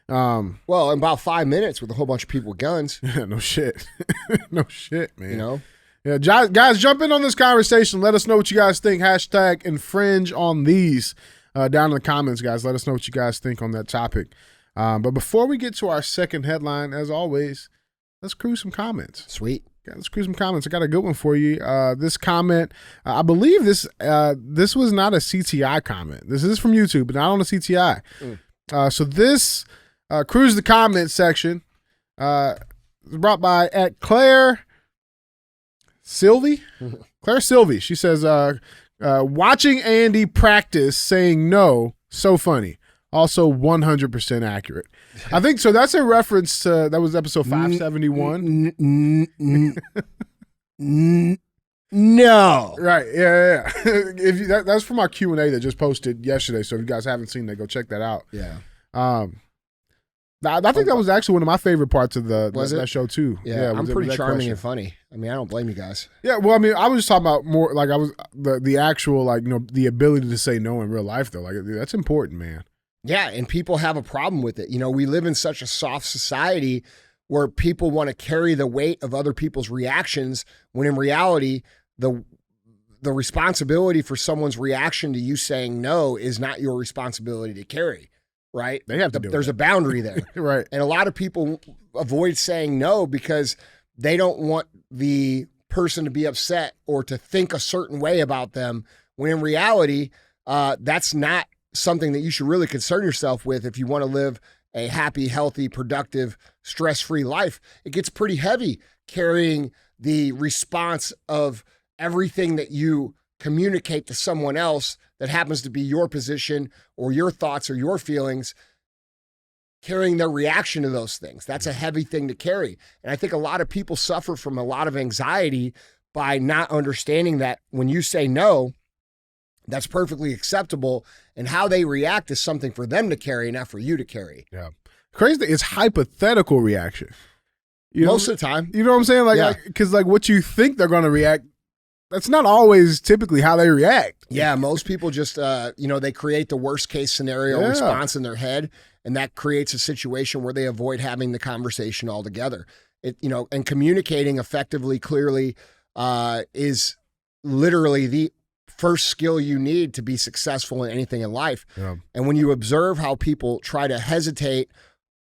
Well, in about 5 minutes with a whole bunch of people with guns. Yeah, no shit. No shit, man. You know? Yeah, guys, jump in on this conversation. Let us know what you guys think. Hashtag infringe on these down in the comments, guys. Let us know what you guys think on that topic. But before we get to our second headline, as always, let's cruise some comments. Sweet. Yeah, let's cruise some comments. I got a good one for you. This comment, I believe this was not a CTI comment. This is from YouTube, but not on a CTI. So this cruise the comment section was brought by at Claire Sylvie. Claire Sylvie. She says, watching Andy practice saying no, so funny. Also 100% accurate. I think so. That's a reference to, that was episode 571. No. Right. Yeah. If you, that's from our Q&A that just posted yesterday. So if you guys haven't seen that, go check that out. Yeah. I think that was actually one of my favorite parts of that show too. Yeah, I'm pretty charming and funny. I mean, I don't blame you guys. Yeah, well, I mean, I was just talking about more like I was the actual like, you know, the ability to say no in real life though. Like that's important, man. Yeah, and people have a problem with it. You know, we live in such a soft society where people want to carry the weight of other people's reactions when in reality, the responsibility for someone's reaction to you saying no is not your responsibility to carry, right? They have to do There's a boundary there. Right. And a lot of people avoid saying no because they don't want the person to be upset or to think a certain way about them when in reality, that's not something that you should really concern yourself with if you want to live a happy, healthy, productive, stress-free life. It gets pretty heavy carrying the response of everything that you communicate to someone else that happens to be your position or your thoughts or your feelings, carrying their reaction to those things. That's a heavy thing to carry. And I think a lot of people suffer from a lot of anxiety by not understanding that when you say no, that's perfectly acceptable, and how they react is something for them to carry, not for you to carry. Yeah. Crazy thing, it's hypothetical reaction. Most of the time. You know what I'm saying? Like, because like what you think they're going to react, that's not always typically how they react. Yeah, most people just, they create the worst case scenario response in their head, and that creates a situation where they avoid having the conversation altogether. And communicating effectively, clearly, is literally the first skill you need to be successful in anything in life. Yeah. And when you observe how people try to hesitate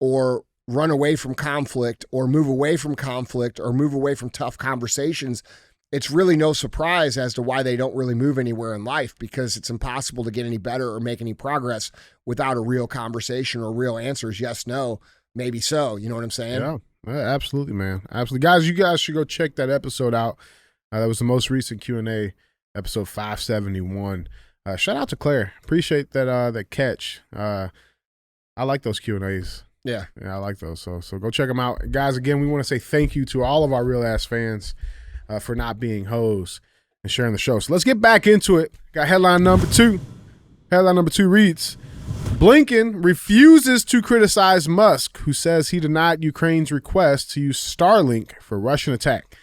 or run away from conflict or move away from conflict or move away from tough conversations, it's really no surprise as to why they don't really move anywhere in life, because it's impossible to get any better or make any progress without a real conversation or real answers. Yes, no, maybe so. You know what I'm saying? Yeah, absolutely, man. Absolutely. Guys, you guys should go check that episode out. That was the most recent Q&A, episode 571. Shout out to Claire. Appreciate that catch. I like those Q&As. Yeah, I like those. So go check them out. Guys, again, we want to say thank you to all of our real ass fans for not being hoes and sharing the show. So let's get back into it. Got headline number 2. Headline number 2 reads, Blinken refuses to criticize Musk, who says he denied Ukraine's request to use Starlink for Russian attack.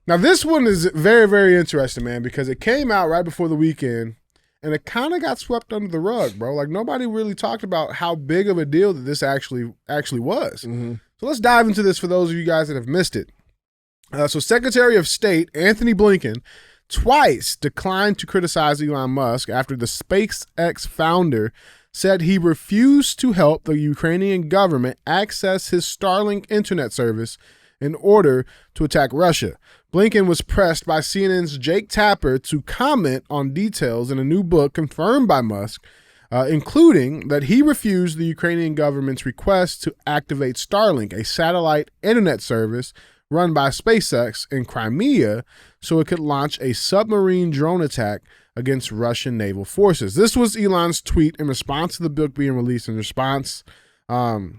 Now, this one is very, very interesting, man, because it came out right before the weekend, and it kind of got swept under the rug, bro. Like, nobody really talked about how big of a deal that this actually was. Mm-hmm. So let's dive into this for those of you guys that have missed it. So Secretary of State Anthony Blinken twice declined to criticize Elon Musk after the SpaceX founder said he refused to help the Ukrainian government access his Starlink internet service in order to attack Russia. Blinken was pressed by CNN's Jake Tapper to comment on details in a new book confirmed by Musk, including that he refused the Ukrainian government's request to activate Starlink, a satellite internet service run by SpaceX in Crimea, so it could launch a submarine drone attack against Russian naval forces. This was Elon's tweet in response to the book being released, in response to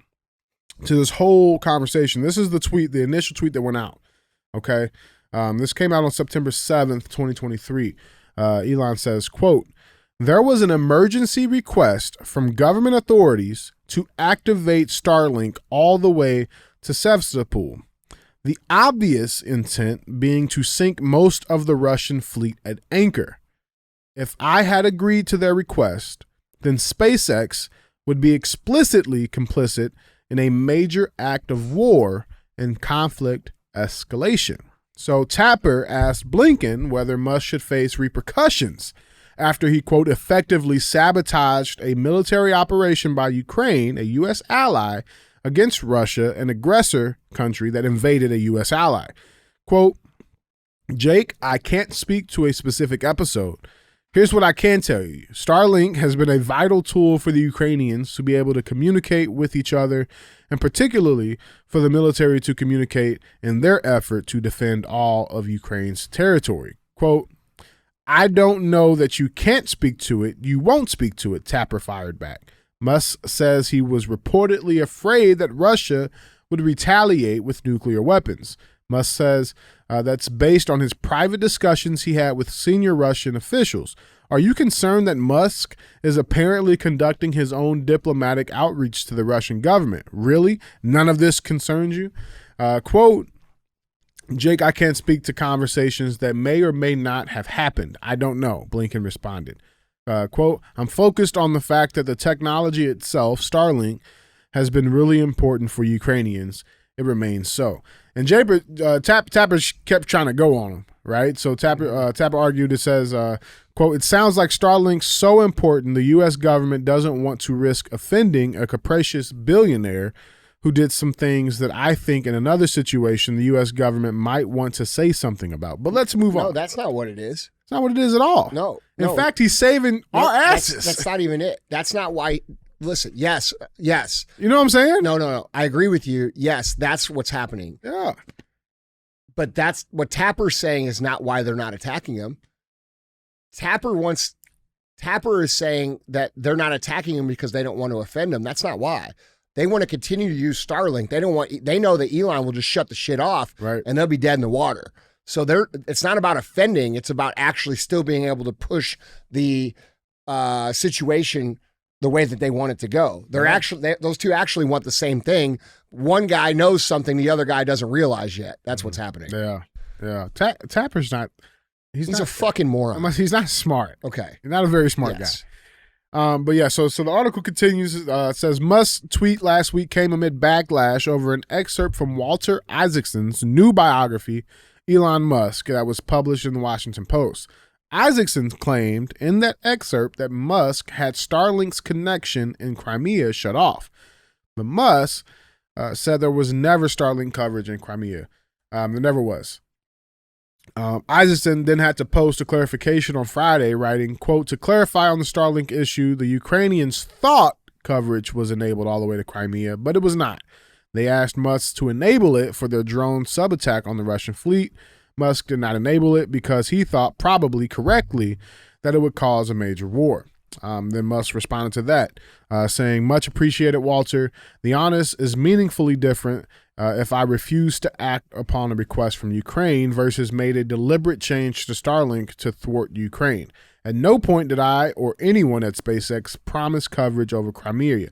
this whole conversation. This is the tweet, the initial tweet that went out. Okay. This came out on September 7th, 2023. Elon says, quote, "There was an emergency request from government authorities to activate Starlink all the way to Sevastopol. The obvious intent being to sink most of the Russian fleet at anchor. If I had agreed to their request, then SpaceX would be explicitly complicit in a major act of war and conflict escalation. So Tapper asked Blinken whether Musk should face repercussions after he, quote, effectively sabotaged a military operation by Ukraine, a U.S. ally, against Russia, an aggressor country that invaded a U.S. ally. Quote, Jake, I can't speak to a specific episode. Here's what I can tell you. Starlink has been a vital tool for the Ukrainians to be able to communicate with each other, and particularly for the military to communicate in their effort to defend all of Ukraine's territory. Quote, I don't know that you can't speak to it. You won't speak to it, Tapper fired back. Musk says he was reportedly afraid that Russia would retaliate with nuclear weapons. Musk says that's based on his private discussions he had with senior Russian officials. Are you concerned that Musk is apparently conducting his own diplomatic outreach to the Russian government? Really? None of this concerns you? Quote, Jake, I can't speak to conversations that may or may not have happened. I don't know, Blinken responded. Quote, I'm focused on the fact that the technology itself, Starlink, has been really important for Ukrainians. It remains so. And Tapper kept trying to go on him, right? So Tapper argued, it says, quote, it sounds like Starlink's so important the U.S. government doesn't want to risk offending a capricious billionaire who did some things that I think in another situation the U.S. government might want to say something about. But let's move on. No, that's not what it is. It's not what it is at all. No. In fact, he's saving our asses. That's not even it. That's not why. Listen, yes. You know what I'm saying? No. I agree with you. Yes, that's what's happening. Yeah. But that's what Tapper's saying is not why they're not attacking him. Tapper is saying that they're not attacking him because they don't want to offend him. That's not why. They want to continue to use Starlink. They know that Elon will just shut the shit off, right, and they'll be dead in the water. So it's not about offending. It's about actually still being able to push the situation the way that they want it to go. Those two actually want the same thing. One guy knows something the other guy doesn't realize yet. That's what's happening. Yeah. Tapper's not. He's a fucking moron. He's not smart. Okay. He's not a very smart guy. But yeah, so the article continues. It says Musk's tweet last week came amid backlash over an excerpt from Walter Isaacson's new biography, Elon Musk, that was published in the Washington Post. Isaacson claimed in that excerpt that Musk had Starlink's connection in Crimea shut off. But Musk said there was never Starlink coverage in Crimea. There never was. Isaacson then had to post a clarification on Friday, writing, quote, to clarify on the Starlink issue, the Ukrainians thought coverage was enabled all the way to Crimea, but it was not. They asked Musk to enable it for their drone sub-attack on the Russian fleet. Musk did not enable it because he thought, probably correctly, that it would cause a major war. Then Musk responded to that, saying, much appreciated, Walter. The honest is meaningfully different if I refused to act upon a request from Ukraine versus made a deliberate change to Starlink to thwart Ukraine. At no point did I or anyone at SpaceX promise coverage over Crimea.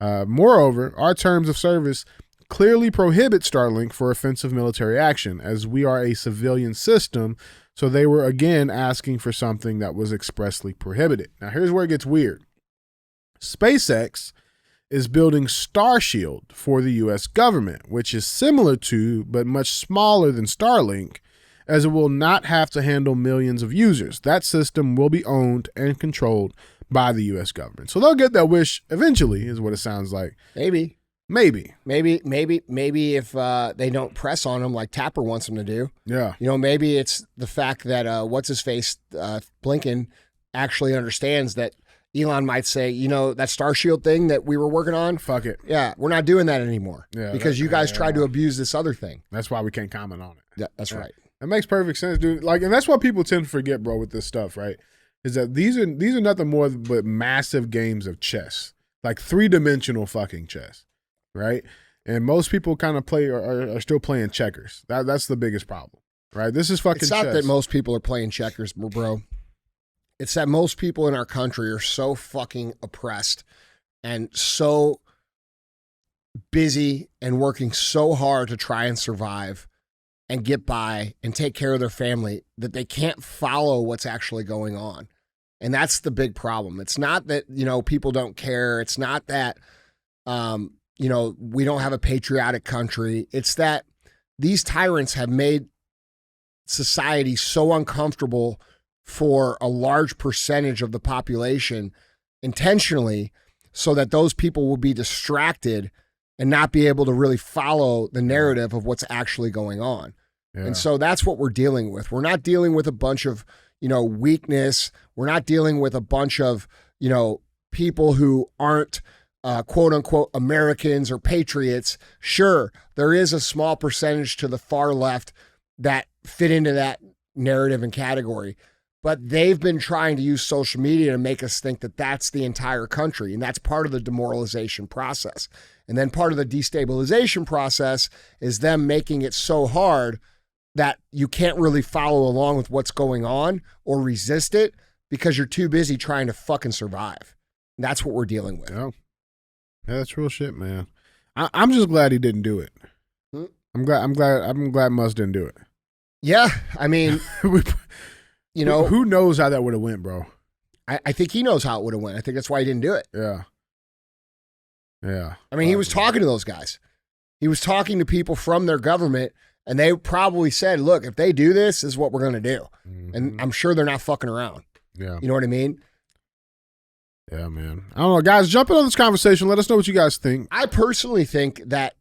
Moreover, our terms of service clearly prohibit Starlink for offensive military action, as we are a civilian system, so they were again asking for something that was expressly prohibited. Now here's where it gets weird. SpaceX is building Starshield for the U.S. government, which is similar to, but much smaller than Starlink, as it will not have to handle millions of users. That system will be owned and controlled by the U.S. government. So they'll get that wish eventually, is what it sounds like. Maybe if they don't press on them like Tapper wants them to do. Yeah. Maybe it's the fact that what's-his-face, Blinken, actually understands that Elon might say, that Starshield thing that we were working on, fuck it. Yeah, we're not doing that anymore. Yeah, because you guys tried to abuse this other thing. That's why we can't comment on it. Yeah, that's right. It makes perfect sense, dude. And that's what people tend to forget, bro, with this stuff, right? Is that these are nothing more but massive games of chess, like 3-dimensional fucking chess, right? And most people kind of are still playing checkers. That's the biggest problem, right? This is fucking chess. It's not that most people are playing checkers, bro. It's that most people in our country are so fucking oppressed and so busy and working so hard to try and survive and get by and take care of their family that they can't follow what's actually going on. And that's the big problem. It's not that, people don't care. It's not that, we don't have a patriotic country. It's that these tyrants have made society so uncomfortable for a large percentage of the population intentionally, so that those people will be distracted and not be able to really follow the narrative of what's actually going on. Yeah. And so that's what we're dealing with. We're not dealing with a bunch of, weakness. We're not dealing with a bunch of, people who aren't quote unquote Americans or patriots. Sure, there is a small percentage to the far left that fit into that narrative and category, but they've been trying to use social media to make us think that that's the entire country, and that's part of the demoralization process. And then part of the destabilization process is them making it so hard that you can't really follow along with what's going on or resist it because you're too busy trying to fucking survive. And that's what we're dealing with. Yeah, that's real shit, man. I'm just glad he didn't do it. I'm glad Musk didn't do it. Yeah, I mean, who knows how that would have went, bro? I think he knows how it would have went. I think that's why he didn't do it. Yeah. I mean, he was talking to those guys. He was talking to people from their government, and they probably said, look, if they do this, this is what we're going to do. Mm-hmm. And I'm sure they're not fucking around. Yeah. You know what I mean? Yeah, man. I don't know. Guys, jump in on this conversation. Let us know what you guys think. I personally think that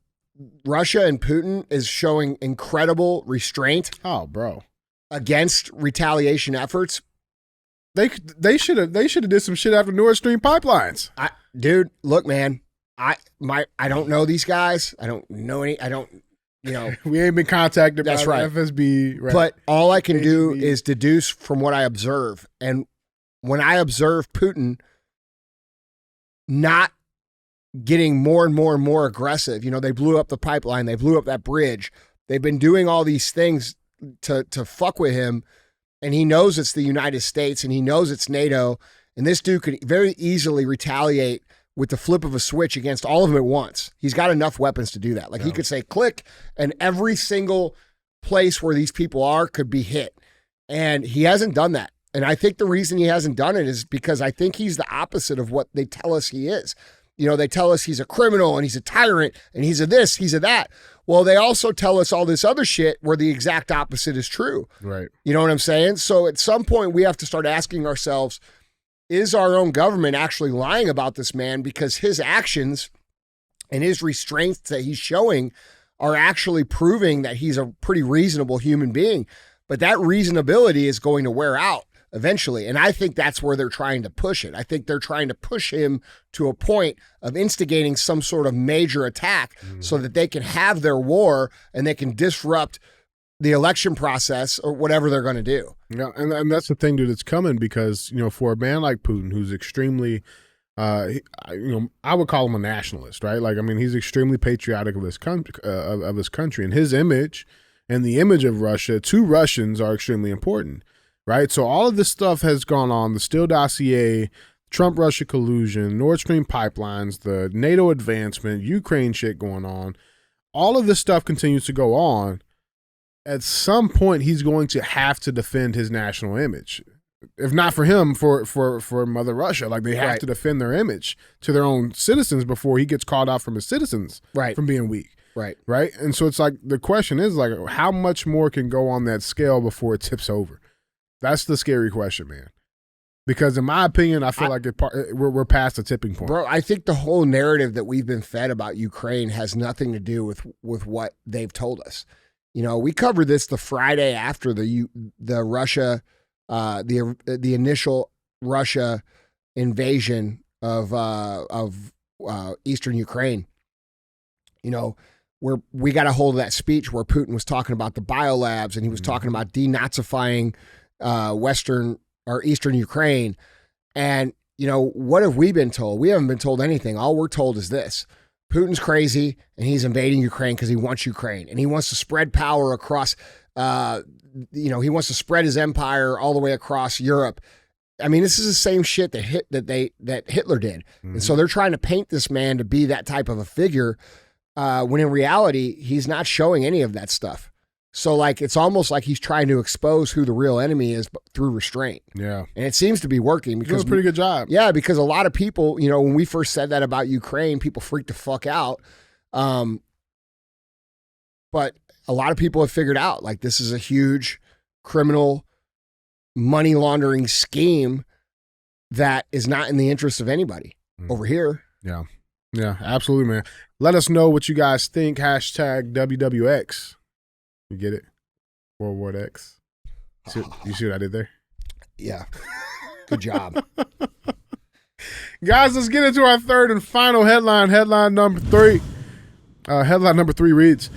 Russia and Putin is showing incredible restraint. Oh, bro. Against retaliation efforts. They should have did some shit after Nord Stream pipelines. Dude, look, man. I don't know these guys. I don't know any. I don't. We ain't been contacted by right. FSB. Right. But all I can do is deduce from what I observe. And when I observe Putin not getting more and more and more aggressive, they blew up the pipeline, they blew up that bridge. They've been doing all these things to fuck with him. And he knows it's the United States and he knows it's NATO. And this dude could very easily retaliate with the flip of a switch against all of them at once. He's got enough weapons to do that. He could say click and every single place where these people are could be hit. And he hasn't done that. And I think the reason he hasn't done it is because I think he's the opposite of what they tell us he is. They tell us he's a criminal and he's a tyrant and he's a this, he's a that. Well, they also tell us all this other shit where the exact opposite is true. Right. You know what I'm saying? So at some point we have to start asking ourselves, is our own government actually lying about this man? Because his actions and his restraints that he's showing are actually proving that he's a pretty reasonable human being. But that reasonability is going to wear out eventually. And I think that's where they're trying to push it. I think they're trying to push him to a point of instigating some sort of major attack so that they can have their war and they can disrupt the election process or whatever they're going to do. Yeah, and that's the thing, dude. It's coming because, for a man like Putin, who's extremely, I would call him a nationalist, right? He's extremely patriotic of his country, and his image and the image of Russia to Russians are extremely important, right? So all of this stuff has gone on, the Steele dossier, Trump-Russia collusion, Nord Stream pipelines, the NATO advancement, Ukraine shit going on. All of this stuff continues to go on. At some point, he's going to have to defend his national image. If not for him, for Mother Russia. They have to defend their image to their own citizens before he gets called out from his citizens from being weak. Right. And so it's the question is how much more can go on that scale before it tips over? That's the scary question, man. Because in my opinion, I feel we're past the tipping point. Bro, I think the whole narrative that we've been fed about Ukraine has nothing to do with what they've told us. We covered this the Friday after the Russia, the initial Russia invasion of eastern Ukraine. Where we got a hold of that speech where Putin was talking about the biolabs and he was talking about denazifying Western or Eastern Ukraine. And, what have we been told? We haven't been told anything. All we're told is this. Putin's crazy and he's invading Ukraine because he wants Ukraine and he wants to spread power across, he wants to spread his empire all the way across Europe. This is the same shit that Hitler did. And so they're trying to paint this man to be that type of a figure when in reality, he's not showing any of that stuff. So like it's almost like he's trying to expose who the real enemy is through restraint. Yeah. And it seems to be working because doing a pretty good job. Yeah, because a lot of people, you know, when we first said that about Ukraine, people freaked the fuck out. But a lot of people have figured out like this is a huge criminal money laundering scheme that is not in the interest of anybody over here. Yeah. Yeah, absolutely, man. Let us know what you guys think. Hashtag WWX. You get it? World War X. You see what I did there? Yeah. Good job. Guys, let's get into our third and final headline. Headline number 3. Headline number 3 reads,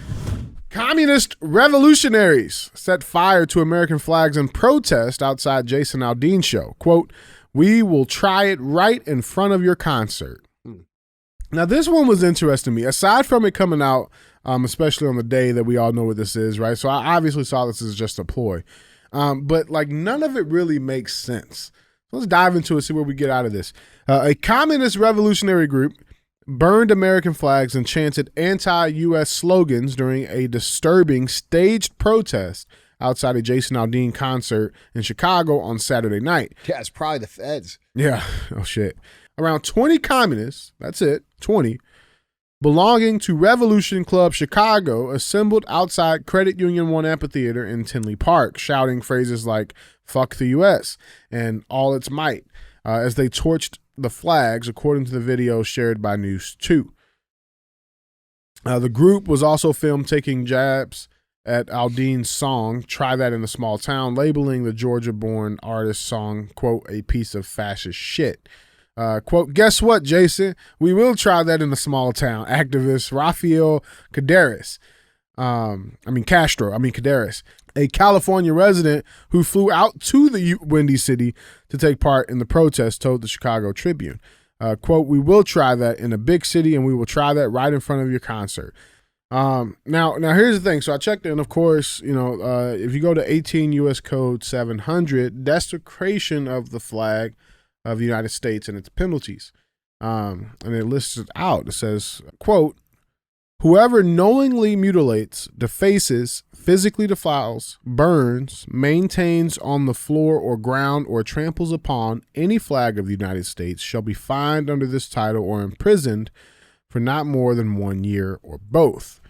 Communist revolutionaries set fire to American flags in protest outside Jason Aldean show. Quote, we will try it right in front of your concert. Now, this one was interesting to me. Aside from it coming out, especially on the day that we all know what this is, right? So I obviously saw this as just a ploy. But, like, none of it really makes sense. So let's dive into it, see where we get out of this. A communist revolutionary group burned American flags and chanted anti-U.S. slogans during a disturbing staged protest outside a Jason Aldean concert in Chicago on Saturday night. Yeah, it's probably the feds. Yeah. Oh, shit. Around 20 communists, that's it, 20, belonging to Revolution Club Chicago assembled outside Credit Union 1 Amphitheater in Tinley Park, shouting phrases like, fuck the U.S. and all its might, as they torched the flags, according to the video shared by News 2. The group was also filmed taking jabs at Aldean's song, Try That in a Small Town, labeling the Georgia-born artist's song, quote, a piece of fascist shit. Quote, guess what, Jason? We will try that in a small town. Activist Rafael Cadares, Cadares, a California resident who flew out to the Windy City to take part in the protest, told the Chicago Tribune. Quote, we will try that in a big city and we will try that right in front of your concert. Now here's the thing. So I checked in, of course, if you go to 18 U.S. Code 700, desecration of the flag of the United States and its penalties. And it lists it out. It says, quote, whoever knowingly mutilates, defaces, physically defiles, burns, maintains on the floor or ground or tramples upon any flag of the United States shall be fined under this title or imprisoned for not more than 1 year or both.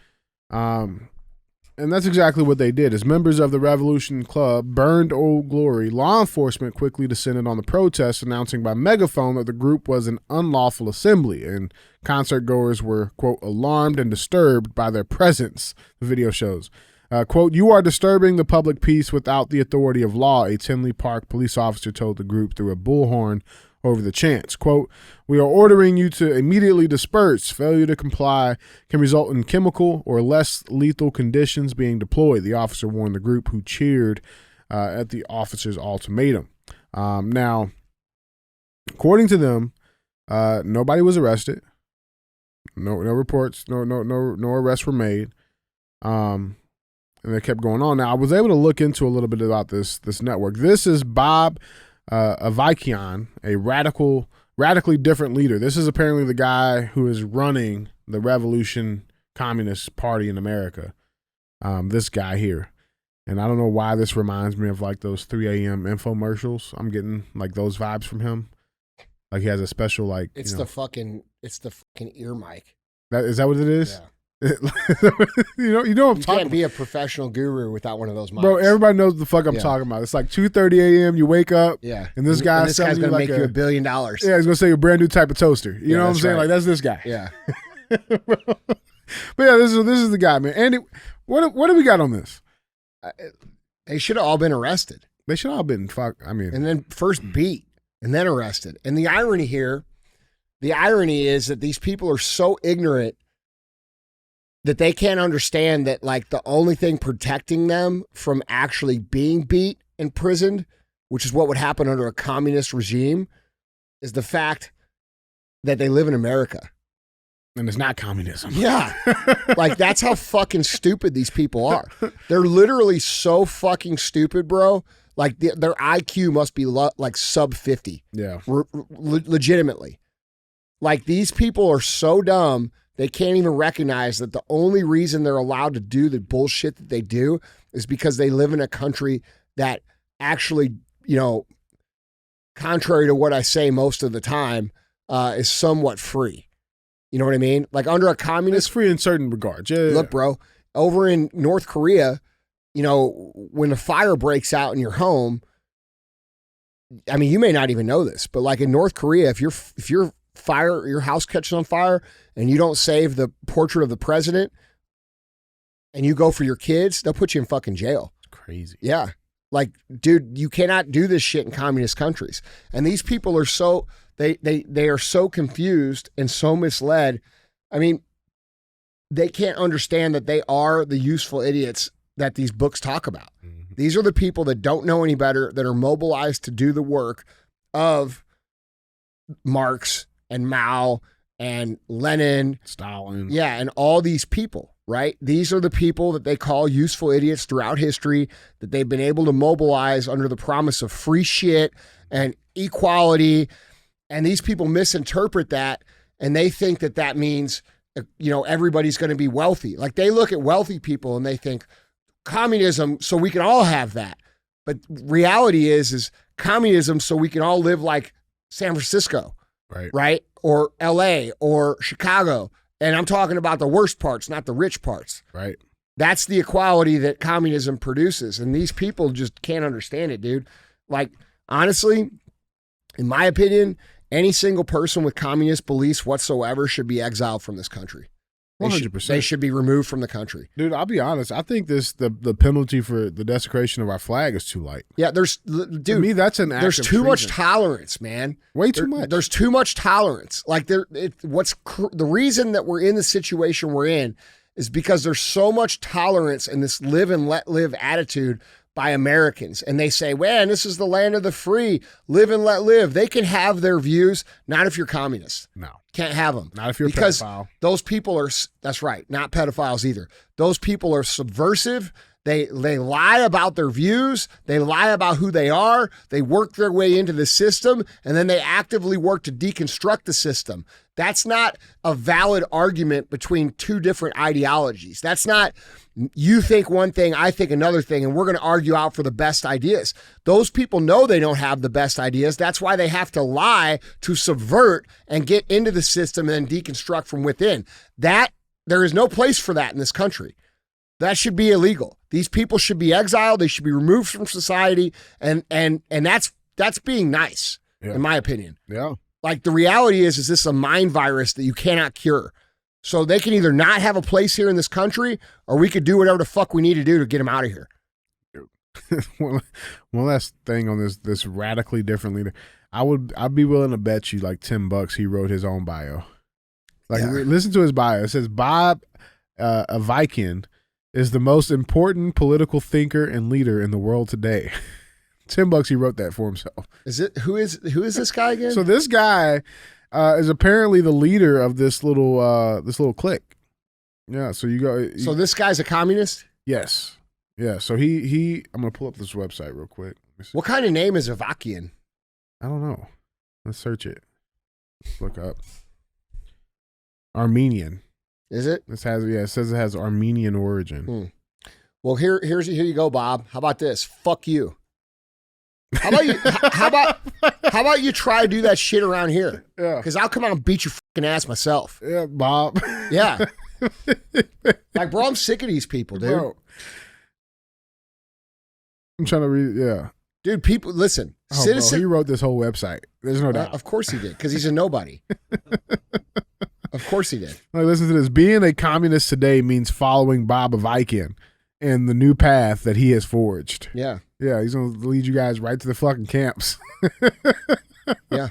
And that's exactly what they did. As members of the Revolution Club burned Old Glory, law enforcement quickly descended on the protest, announcing by megaphone that the group was an unlawful assembly, and concert goers were, quote, alarmed and disturbed by their presence, the video shows. Quote, you are disturbing the public peace without the authority of law, a Tinley Park police officer told the group through a bullhorn over the chants. Quote, we are ordering you to immediately disperse. Failure to comply can result in chemical or less lethal conditions being deployed, the officer warned the group, who cheered at the officer's ultimatum. Now, according to them, nobody was arrested. No reports, no arrests were made. And they kept going on. Now, I was able to look into a little bit about this network. This is Bob Avakian, a radically different leader. This is apparently the guy who is running the Revolution Communist Party in America. This guy here. And I don't know why this reminds me of like those 3 a.m. infomercials. I'm getting like those vibes from him. Like he has a special like. It's the fucking ear mic. Is that what it is? Yeah. you know what I'm talking about. You can't be a professional guru without one of those mics. Bro, everybody knows what the fuck I'm talking about. It's like 2:30 a.m. You wake up, and this guy's gonna like make you $1 billion. Yeah, he's gonna say a brand new type of toaster. You know what I'm saying? Right. Like that's this guy. Yeah. But yeah, this is the guy, man. Andy, what do we got on this? They should have all been arrested. They should all been and then first beat and then arrested. And the irony is that these people are so ignorant that they can't understand that like the only thing protecting them from actually being beat and imprisoned, which is what would happen under a communist regime, is the fact that they live in America. And it's not communism. Yeah. Like that's how fucking stupid these people are. They're literally so fucking stupid, bro. Like their IQ must be like sub 50. Yeah. Legitimately. Like these people are so dumb They can't even recognize that the only reason they're allowed to do the bullshit that they do is because they live in a country that actually, contrary to what I say most of the time, is somewhat free. You know what I mean? Like under a communist... It's free in certain regards. Yeah. Look, bro, over in North Korea, when a fire breaks out in your home, I mean, you may not even know this, but like in North Korea, if your house catches on fire and you don't save the portrait of the president and you go for your kids, they'll put you in fucking jail. It's crazy. Yeah. Like, dude, you cannot do this shit in communist countries. And these people are so, they are so confused and so misled. I mean, they can't understand that they are the useful idiots that these books talk about. These are the people that don't know any better, that are mobilized to do the work of Marx and Mao and Lenin, Stalin. Yeah, and all these people, right? These are the people that they call useful idiots throughout history, that they've been able to mobilize under the promise of free shit and equality. And these people misinterpret that, and they think that that means, everybody's going to be wealthy. Like they look at wealthy people and they think, communism, so we can all have that. But reality is communism so we can all live like San Francisco, right? Or LA or Chicago. And I'm talking about the worst parts, not the rich parts. Right. That's the equality that communism produces. And these people just can't understand it, dude. Like, honestly, in my opinion, any single person with communist beliefs whatsoever should be exiled from this country. 100%. They should be removed from the country. Dude, I'll be honest. I think the penalty for the desecration of our flag is too light. Yeah, dude. To me, that's an act There's of too much treason. tolerance, man. Way too much. There's too much tolerance. Like the reason that we're in the situation we're in is because there's so much tolerance and this live and let live attitude by Americans. And they say, man, this is the land of the free. Live and let live. They can have their views, not if you're communist. No. Can't have them. Not if you're because a pedophile. Those people are, that's right, not pedophiles either. Those people are subversive. They lie about their views. They lie about who they are. They work their way into the system, and then they actively work to deconstruct the system. That's not a valid argument between two different ideologies. That's not, you think one thing, I think another thing, and we're going to argue out for the best ideas. Those people know they don't have the best ideas. That's why they have to lie to subvert and get into the system and then deconstruct from within. There is no place for that in this country. That should be illegal. These people should be exiled. They should be removed from society. And that's being nice, in my opinion. Yeah. Like the reality is this a mind virus that you cannot cure. So they can either not have a place here in this country, or we could do whatever the fuck we need to do to get them out of here. One last thing on this radically different leader. I'd be willing to bet you like $10 he wrote his own bio. Like listen to his bio. It says Bob Viken is the most important political thinker and leader in the world today. $10 he wrote that for himself. Who is this guy again? So this guy is apparently the leader of this little clique. Yeah. So you go. So this guy's a communist? Yes. Yeah. So he. I'm gonna pull up this website real quick. What kind of name is Avakian? I don't know. Let's search it. Let's look up. Armenian. Is it? It says it has Armenian origin. Well, here you go, Bob. How about this? Fuck you. How about you? How about you try to do that shit around here? Yeah. Because I'll come out and beat your fucking ass myself. Yeah, Bob. Yeah. Like, bro, I'm sick of these people, dude. Bro. I'm trying to read. Yeah. Dude, people, listen. Bro, he wrote this whole website. There's no doubt. Of course he did, because he's a nobody. Of course he did. Like, listen to this. Being a communist today means following Bob Viken and the new path that he has forged. Yeah. Yeah, he's going to lead you guys right to the fucking camps. Yeah.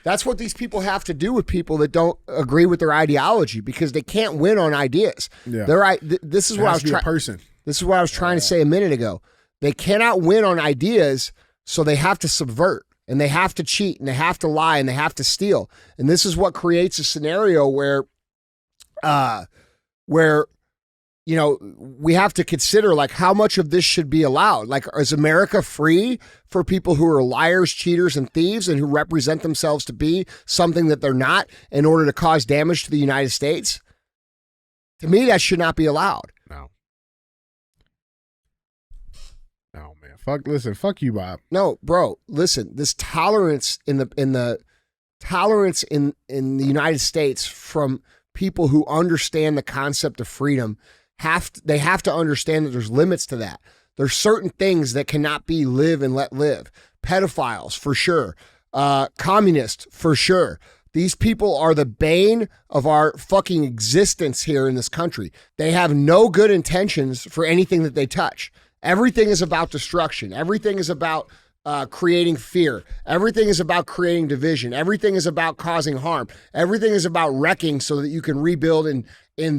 That's what these people have to do with people that don't agree with their ideology, because they can't win on ideas. Yeah. This is what I was trying. This is what I was trying to say a minute ago. They cannot win on ideas, so they have to subvert, and they have to cheat, and they have to lie, and they have to steal. And this is what creates a scenario where you know, we have to consider like how much of this should be allowed. Like, is America free for people who are liars, cheaters, and thieves and who represent themselves to be something that they're not in order to cause damage to the United States? To me, that should not be allowed. No. No, man. Fuck you, Bob. No, bro, listen, this tolerance in the United States from people who understand the concept of freedom, they have to understand that there's limits to that. There's certain things that cannot be live and let live. Pedophiles, for sure. Communists, for sure. These people are the bane of our fucking existence here in this country. They have no good intentions for anything that they touch. Everything is about destruction. Everything is about creating fear. Everything is about creating division. Everything is about causing harm. Everything is about wrecking so that you can rebuild in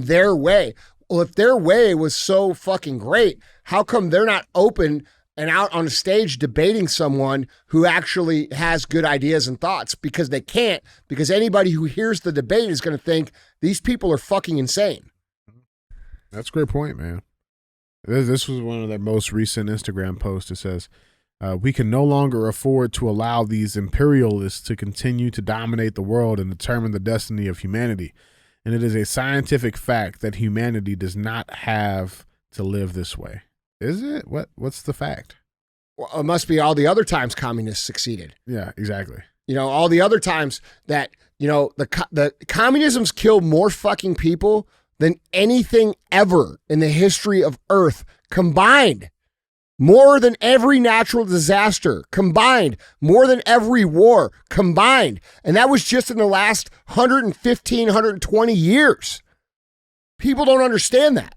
their way. Well, if their way was so fucking great, how come they're not open and out on a stage debating someone who actually has good ideas and thoughts? Because they can't, because anybody who hears the debate is going to think these people are fucking insane. That's a great point, man. This was one of their most recent Instagram posts. It says, we can no longer afford to allow these imperialists to continue to dominate the world and determine the destiny of humanity. And it is a scientific fact that humanity does not have to live this way. Is it? What's the fact? Well, it must be all the other times communists succeeded. Yeah, exactly. You know, all the other times that, you know, the communism's killed more fucking people than anything ever in the history of Earth combined. More than every natural disaster combined, more than every war combined. And that was just in the last 115, 120 years. People don't understand that.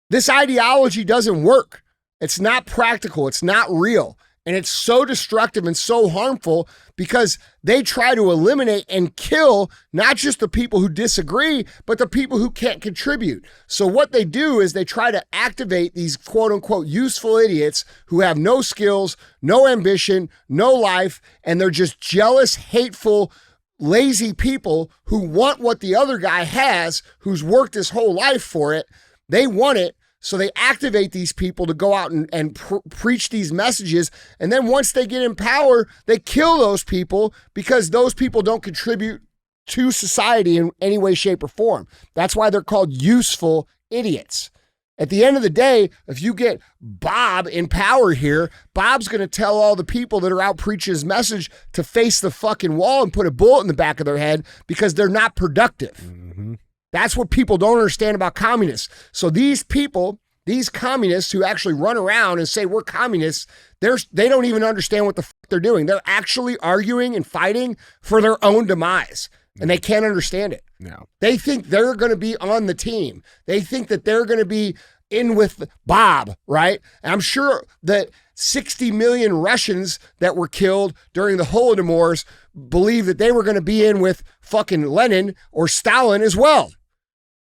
This ideology doesn't work. It's not practical. It's not real. And it's so destructive and so harmful because they try to eliminate and kill not just the people who disagree, but the people who can't contribute. So what they do is they try to activate these quote unquote useful idiots who have no skills, no ambition, no life, and they're just jealous, hateful, lazy people who want what the other guy has, who's worked his whole life for it. They want it. So they activate these people to go out and preach these messages. And then once they get in power, they kill those people because those people don't contribute to society in any way, shape, or form. That's why they're called useful idiots. At the end of the day, if you get Bob in power here, Bob's going to tell all the people that are out preaching his message to face the fucking wall and put a bullet in the back of their head because they're not productive. Mm-hmm. That's what people don't understand about communists. So these people, these communists who actually run around and say we're communists, they don't even understand what the fuck they're doing. They're actually arguing and fighting for their own demise, and they can't understand it. No. They think they're going to be on the team. They think that they're going to be in with Bob, right? And I'm sure that 60 million Russians that were killed during the Holodomors believe that they were going to be in with fucking Lenin or Stalin as well.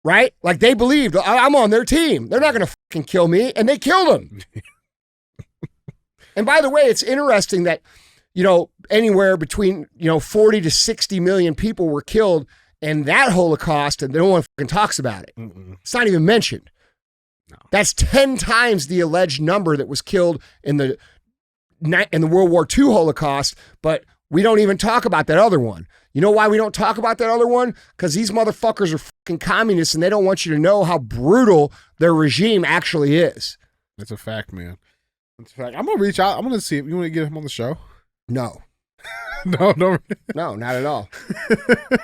Right? Like they believed, I'm on their team. They're not going to fucking kill me. And they killed him. And by the way, it's interesting that, you know, anywhere between, 40 to 60 million people were killed in that Holocaust and no one fucking talks about it. Mm-mm. It's not even mentioned. No. That's 10 times the alleged number that was killed in the World War II Holocaust, but we don't even talk about that other one. You know why we don't talk about that other one? Because these motherfuckers are fucking communists and they don't want you to know how brutal their regime actually is. That's a fact, man. That's a fact. I'm going to reach out. I'm going to see if you want to get him on the show. No. No, not at all.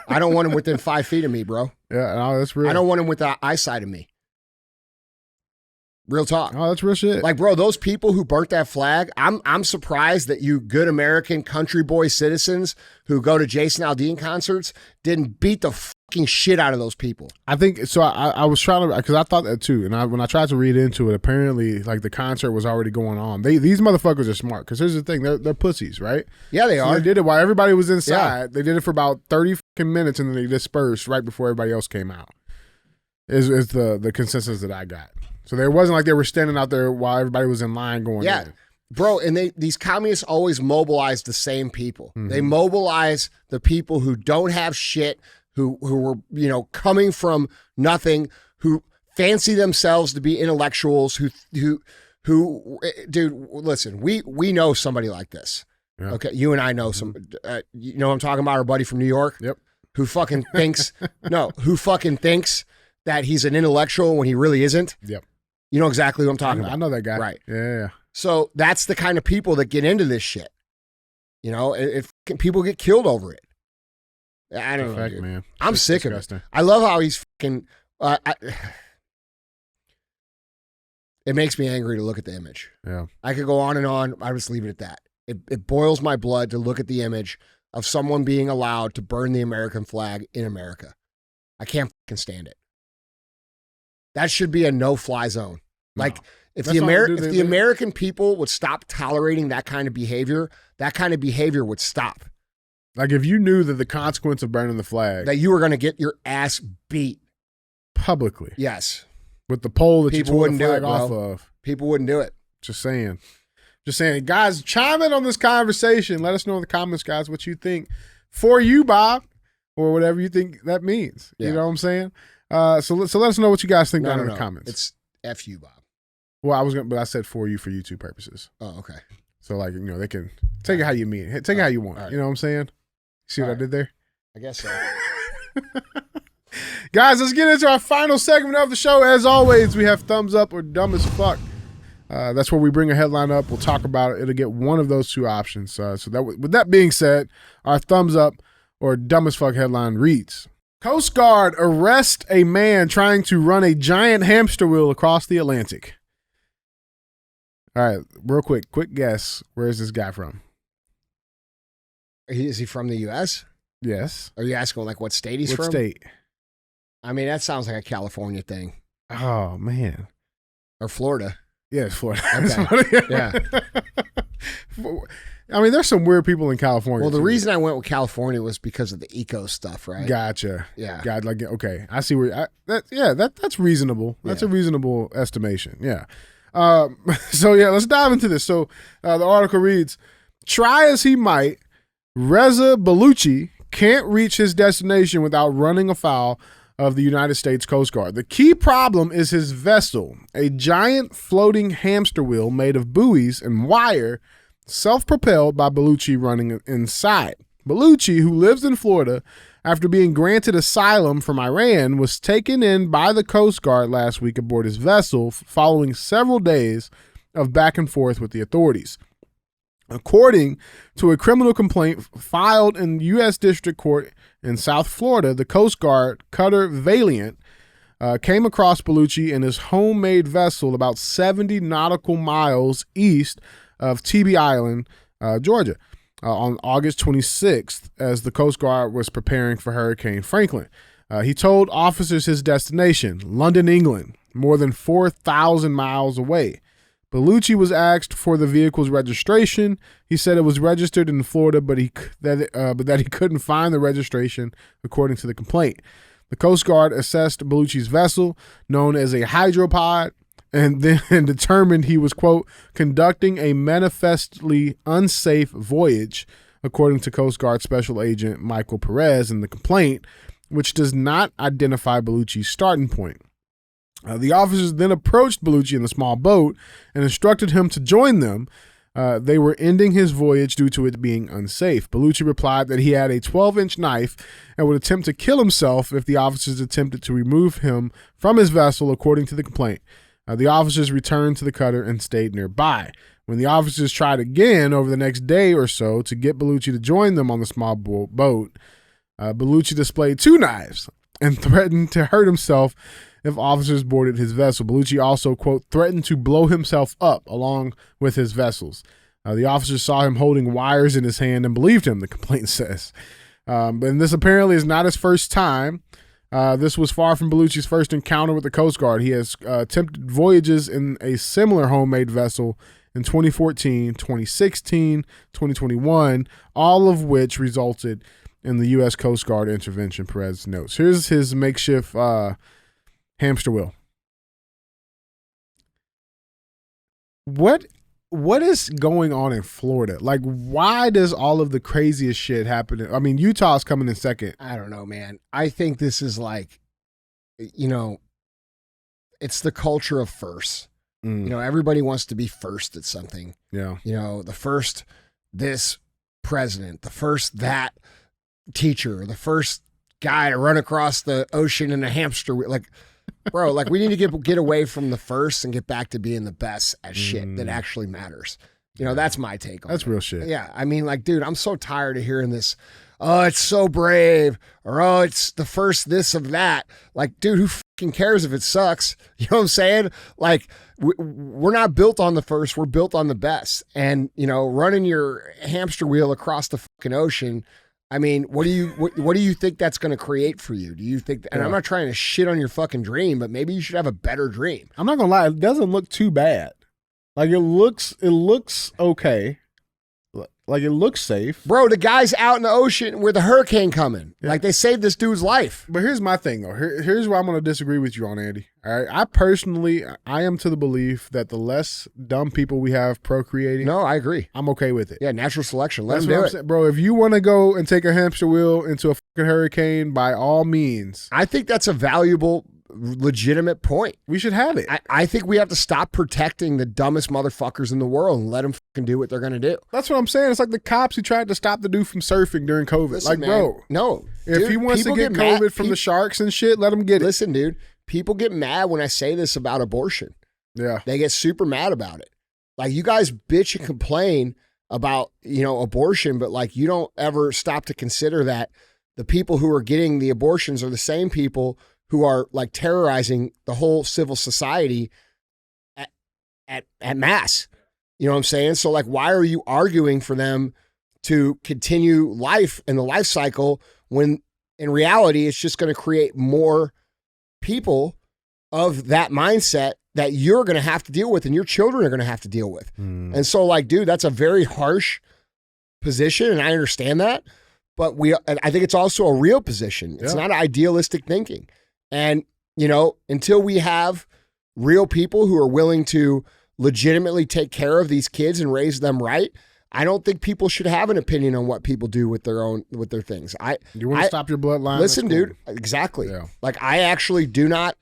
I don't want him within 5 feet of me, bro. Yeah, no, that's real. I don't want him with the eyesight of me. Real talk. Oh, that's real shit. Like, bro, those people who burnt that flag, I'm surprised that you good American country boy citizens who go to Jason Aldean concerts didn't beat the fucking shit out of those people. I think, so I was trying to, because I thought that too, and when I tried to read into it, apparently, like, the concert was already going on. These motherfuckers are smart, because here's the thing, they're pussies, right? Yeah, they are. They did it while everybody was inside. Yeah. They did it for about 30 fucking minutes, and then they dispersed right before everybody else came out, is the consensus that I got. So it wasn't like they were standing out there while everybody was in line going in. Bro, and these communists always mobilize the same people. Mm-hmm. They mobilize the people who don't have shit, who were, coming from nothing, who fancy themselves to be intellectuals who dude, listen, we know somebody like this. Yeah. Okay, you and I know some. You know what I'm talking about? Our buddy from New York. Yep. Who fucking thinks that he's an intellectual when he really isn't. Yep. You know exactly what I'm talking about. I know that guy. Right. Yeah. So that's the kind of people that get into this shit. You know, if people get killed over it. I don't know, dude. Man. I'm It's sick disgusting. of it. I love how he's fucking. It makes me angry to look at the image. Yeah. I could go on and on. I just leave it at that. It boils my blood to look at the image of someone being allowed to burn the American flag in America. I can't fucking stand it. That should be a no-fly zone. Like, if the American people would stop tolerating that kind of behavior would stop. Like, if you knew that the consequence of burning the flag, That you were going to get your ass beat. publicly, Yes. with the pole that People you tore the wouldn't do flag it, off bro. of. People wouldn't do it. Just saying. Guys, chime in on this conversation. Let us know in the comments, guys, what you think. For you, Bob, or whatever you think that means. Yeah. You know what I'm saying? So let us know what you guys think down in the comments. It's F you, Bob. Well, but I said for you for YouTube purposes. Oh, okay. So, like, they can take it how you mean it. Take it how you want. All right. You know what I'm saying? See what I did there? I guess so. Guys, let's get into our final segment of the show. As always, we have thumbs up or dumb as fuck. That's where we bring a headline up. We'll talk about it. It'll get one of those two options. So with that being said, our thumbs up or dumb as fuck headline reads: Coast Guard arrests a man trying to run a giant hamster wheel across the Atlantic. All right, real quick guess. Where is this guy from? Is he from the U.S.? Yes. Are you asking like what state he's from? What state? I mean, that sounds like a California thing. Oh, man. Or Florida. Yeah, it's Florida. Okay. Yeah. I mean, there's some weird people in California. Well, the too. reason I went with California was because of the eco stuff, right? Gotcha. Yeah. God, like, okay, I see where. That's reasonable. That's a reasonable estimation. Yeah. So yeah, let's dive into this. So the article reads: Try as he might, Reza Baluchi can't reach his destination without running afoul of the United States Coast Guard. The key problem is his vessel, a giant floating hamster wheel made of buoys and wire, self-propelled by Baluchi running inside. Baluchi, who lives in Florida, after being granted asylum from Iran, was taken in by the Coast Guard last week aboard his vessel following several days of back and forth with the authorities. According to a criminal complaint filed in U.S. District Court in South Florida, the Coast Guard cutter Valiant came across Baluchi in his homemade vessel about 70 nautical miles east of Tybee Island, Georgia, on August 26th as the Coast Guard was preparing for Hurricane Franklin. He told officers his destination, London, England, more than 4,000 miles away. Baluchi was asked for the vehicle's registration. He said it was registered in Florida, but that he couldn't find the registration, according to the complaint. The Coast Guard assessed Baluchi's vessel, known as a hydropod, and then determined he was, quote, conducting a manifestly unsafe voyage, according to Coast Guard Special Agent Michael Perez in the complaint, which does not identify Baluchi's starting point. The officers then approached Baluchi in the small boat and instructed him to join them. They were ending his voyage due to it being unsafe. Baluchi replied that he had a 12-inch knife and would attempt to kill himself if the officers attempted to remove him from his vessel, according to the complaint. The officers returned to the cutter and stayed nearby. When the officers tried again over the next day or so to get Baluchi to join them on the small boat, Baluchi displayed two knives and threatened to hurt himself if officers boarded his vessel. Baluchi also, quote, threatened to blow himself up along with his vessels. The officers saw him holding wires in his hand and believed him, the complaint says. And this apparently is not his first time. This was far from Baluchi's first encounter with the Coast Guard. He has attempted voyages in a similar homemade vessel in 2014, 2016, 2021, all of which resulted in the U.S. Coast Guard intervention, Perez notes. Here's his makeshift hamster wheel. What is going on in Florida? Like, why does all of the craziest shit happen? I mean, Utah's coming in second. I don't know, man. I think this is like, it's the culture of first. You know, everybody wants to be first at something. Yeah. You know, the first this president, the first that teacher, the first guy to run across the ocean in a hamster wheel. Like, bro, like we need to get away from the first and get back to being the best at shit that actually matters. You know, that's my take on it. That's real shit. Yeah. I mean, like, dude, I'm so tired of hearing this. Oh, it's so brave. Or, oh, it's the first this of that. Like, dude, who fucking cares if it sucks? You know what I'm saying? Like, we're not built on the first. We're built on the best. And, you know, running your hamster wheel across the fucking ocean, I mean, what do you think that's going to create for you? Do you think, and I'm not trying to shit on your fucking dream, but maybe you should have a better dream. I'm not gonna lie, it doesn't look too bad. Like it looks okay. Like it looks safe. Bro, the guy's out in the ocean with a hurricane coming. Yeah. Like they saved this dude's life. But here's my thing though. Here's where I'm going to disagree with you on, Andy. All right. I am to the belief that the less dumb people we have procreating. No, I agree. I'm okay with it. Yeah, natural selection. Let them do it. Saying. Bro, if you want to go and take a hamster wheel into a fucking hurricane, by all means. I think that's a valuable, legitimate point. We should have it. I think we have to stop protecting the dumbest motherfuckers in the world and let them fucking do what they're going to do. That's what I'm saying. It's like the cops who tried to stop the dude from surfing during COVID. Listen, like, man, bro. No. If dude, he wants to get COVID from the sharks and shit, let him get it. Listen, dude. People get mad when I say this about abortion. Yeah. They get super mad about it. Like, you guys bitch and complain about, you know, abortion, but like you don't ever stop to consider that the people who are getting the abortions are the same people who are like terrorizing the whole civil society at mass. You know what I'm saying? So like, why are you arguing for them to continue life in the life cycle when in reality, it's just going to create more people of that mindset that you're going to have to deal with and your children are going to have to deal with. And so like, dude, that's a very harsh position. And I understand that, but I think it's also a real position. It's not idealistic thinking. And, you know, until we have real people who are willing to legitimately take care of these kids and raise them right, I don't think people should have an opinion on what people do with their things. You want to stop your bloodline? Listen, dude, exactly. Yeah. Like I actually do not,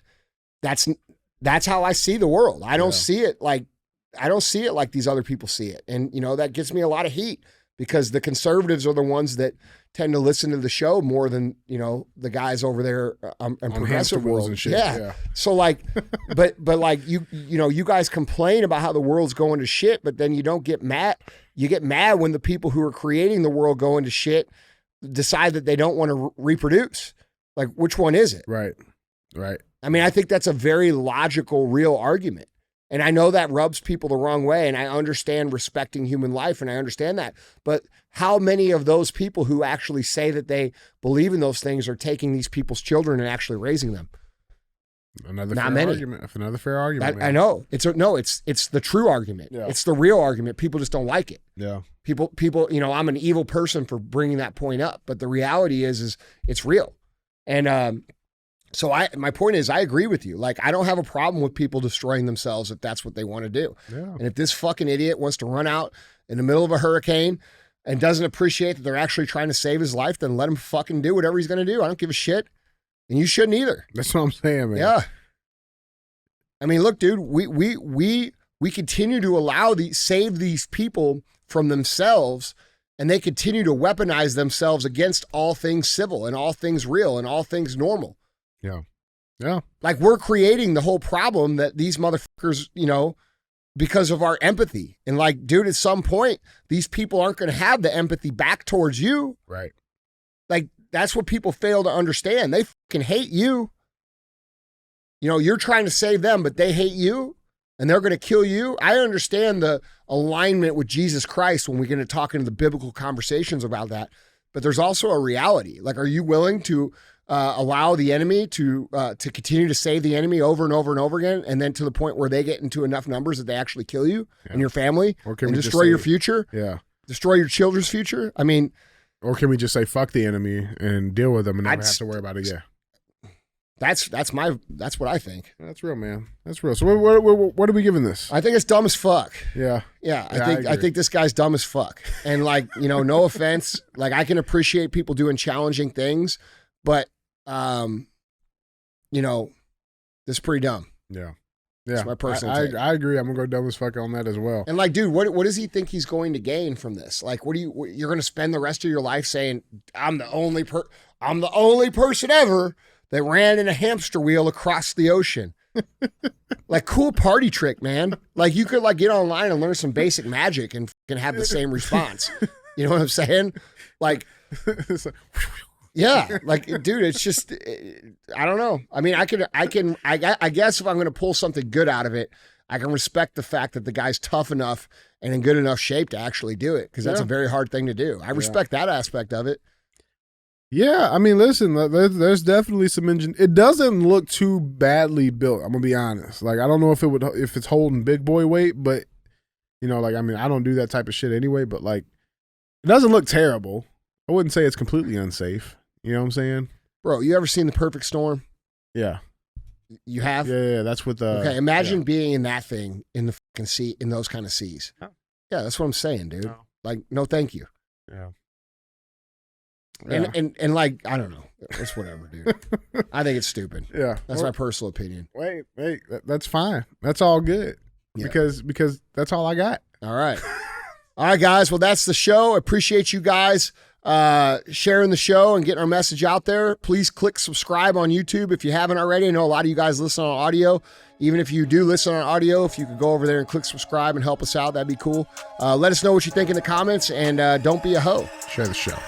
that's how I see the world. I don't see it like these other people see it. And, you know, that gets me a lot of heat because the conservatives are the ones that tend to listen to the show more than, you know, the guys over there in progressive world and shit. Yeah. So like, but like you know, you guys complain about how the world's going to shit, but then you don't get mad. You get mad when the people who are creating the world going to shit decide that they don't want to reproduce. Like, which one is it? Right. I mean, I think that's a very logical, real argument. And I know that rubs people the wrong way, and I understand respecting human life, and I understand that. But how many of those people who actually say that they believe in those things are taking these people's children and actually raising them? Another Not fair many. argument. Another fair argument. I know. It's the true argument. Yeah. It's the real argument. People just don't like it. Yeah. People, you know, I'm an evil person for bringing that point up, but the reality is it's real. And so my point is, I agree with you. Like, I don't have a problem with people destroying themselves if that's what they want to do. Yeah. And if this fucking idiot wants to run out in the middle of a hurricane and doesn't appreciate that they're actually trying to save his life, then let him fucking do whatever he's going to do. I don't give a shit. And you shouldn't either. That's what I'm saying, man. Yeah. I mean, look, dude, we continue to save these people from themselves, and they continue to weaponize themselves against all things civil and all things real and all things normal. Yeah. Yeah. Like, we're creating the whole problem that these motherfuckers, you know, because of our empathy. And like, dude, at some point, these people aren't going to have the empathy back towards you. Right. Like, that's what people fail to understand. They fucking hate you. You know, you're trying to save them, but they hate you and they're going to kill you. I understand the alignment with Jesus Christ when we get to talk into the biblical conversations about that. But there's also a reality. Like, are you willing to allow the enemy to continue to save the enemy over and over and over again, and then to the point where they get into enough numbers that they actually kill you and your family and destroy your future? Yeah. Destroy your children's future? I mean... Or can we just say, fuck the enemy and deal with them and never have to worry about it again? That's what I think. That's real, man. That's real. So what are we giving this? I think it's dumb as fuck. Yeah. Yeah. I think this guy's dumb as fuck. And like, you know, no offense. Like, I can appreciate people doing challenging things, but you know, this is pretty dumb. Yeah. That's my personal take. I agree. I'm gonna go dumb as fuck on that as well. And like, dude, what does he think he's going to gain from this? Like, you're going to spend the rest of your life saying, I'm the only person ever that ran in a hamster wheel across the ocean. Like, cool party trick, man. Like, you could like get online and learn some basic magic and have the same response. You know what I'm saying? Like, yeah, like, dude, it's just, I don't know. I mean, I guess if I'm going to pull something good out of it, I can respect the fact that the guy's tough enough and in good enough shape to actually do it, because that's a very hard thing to do. I respect that aspect of it. Yeah, I mean, listen, there's definitely some engine. It doesn't look too badly built. I'm gonna be honest. Like, I don't know if it's holding big boy weight, but you know, like, I mean, I don't do that type of shit anyway. But like, it doesn't look terrible. I wouldn't say it's completely unsafe. You know what I'm saying? Bro, you ever seen The Perfect Storm? Yeah. You have? Yeah, that's what the... Okay, imagine being in that thing in the fucking sea, in those kind of seas. Oh. Yeah, that's what I'm saying, dude. No. Like, no thank you. Yeah. And like, I don't know. It's whatever, dude. I think it's stupid. Yeah. That's my personal opinion. Wait, that's fine. That's all good. Yeah. Because that's all I got. All right. All right, guys. Well, that's the show. I appreciate you guys sharing the show and getting our message out there. Please click subscribe on YouTube if you haven't already. I know a lot of you guys listen on audio. Even if you do listen on audio, if you could go over there and click subscribe and help us out, that'd be cool. Let us know what you think in the comments, and don't be a hoe. Share the show.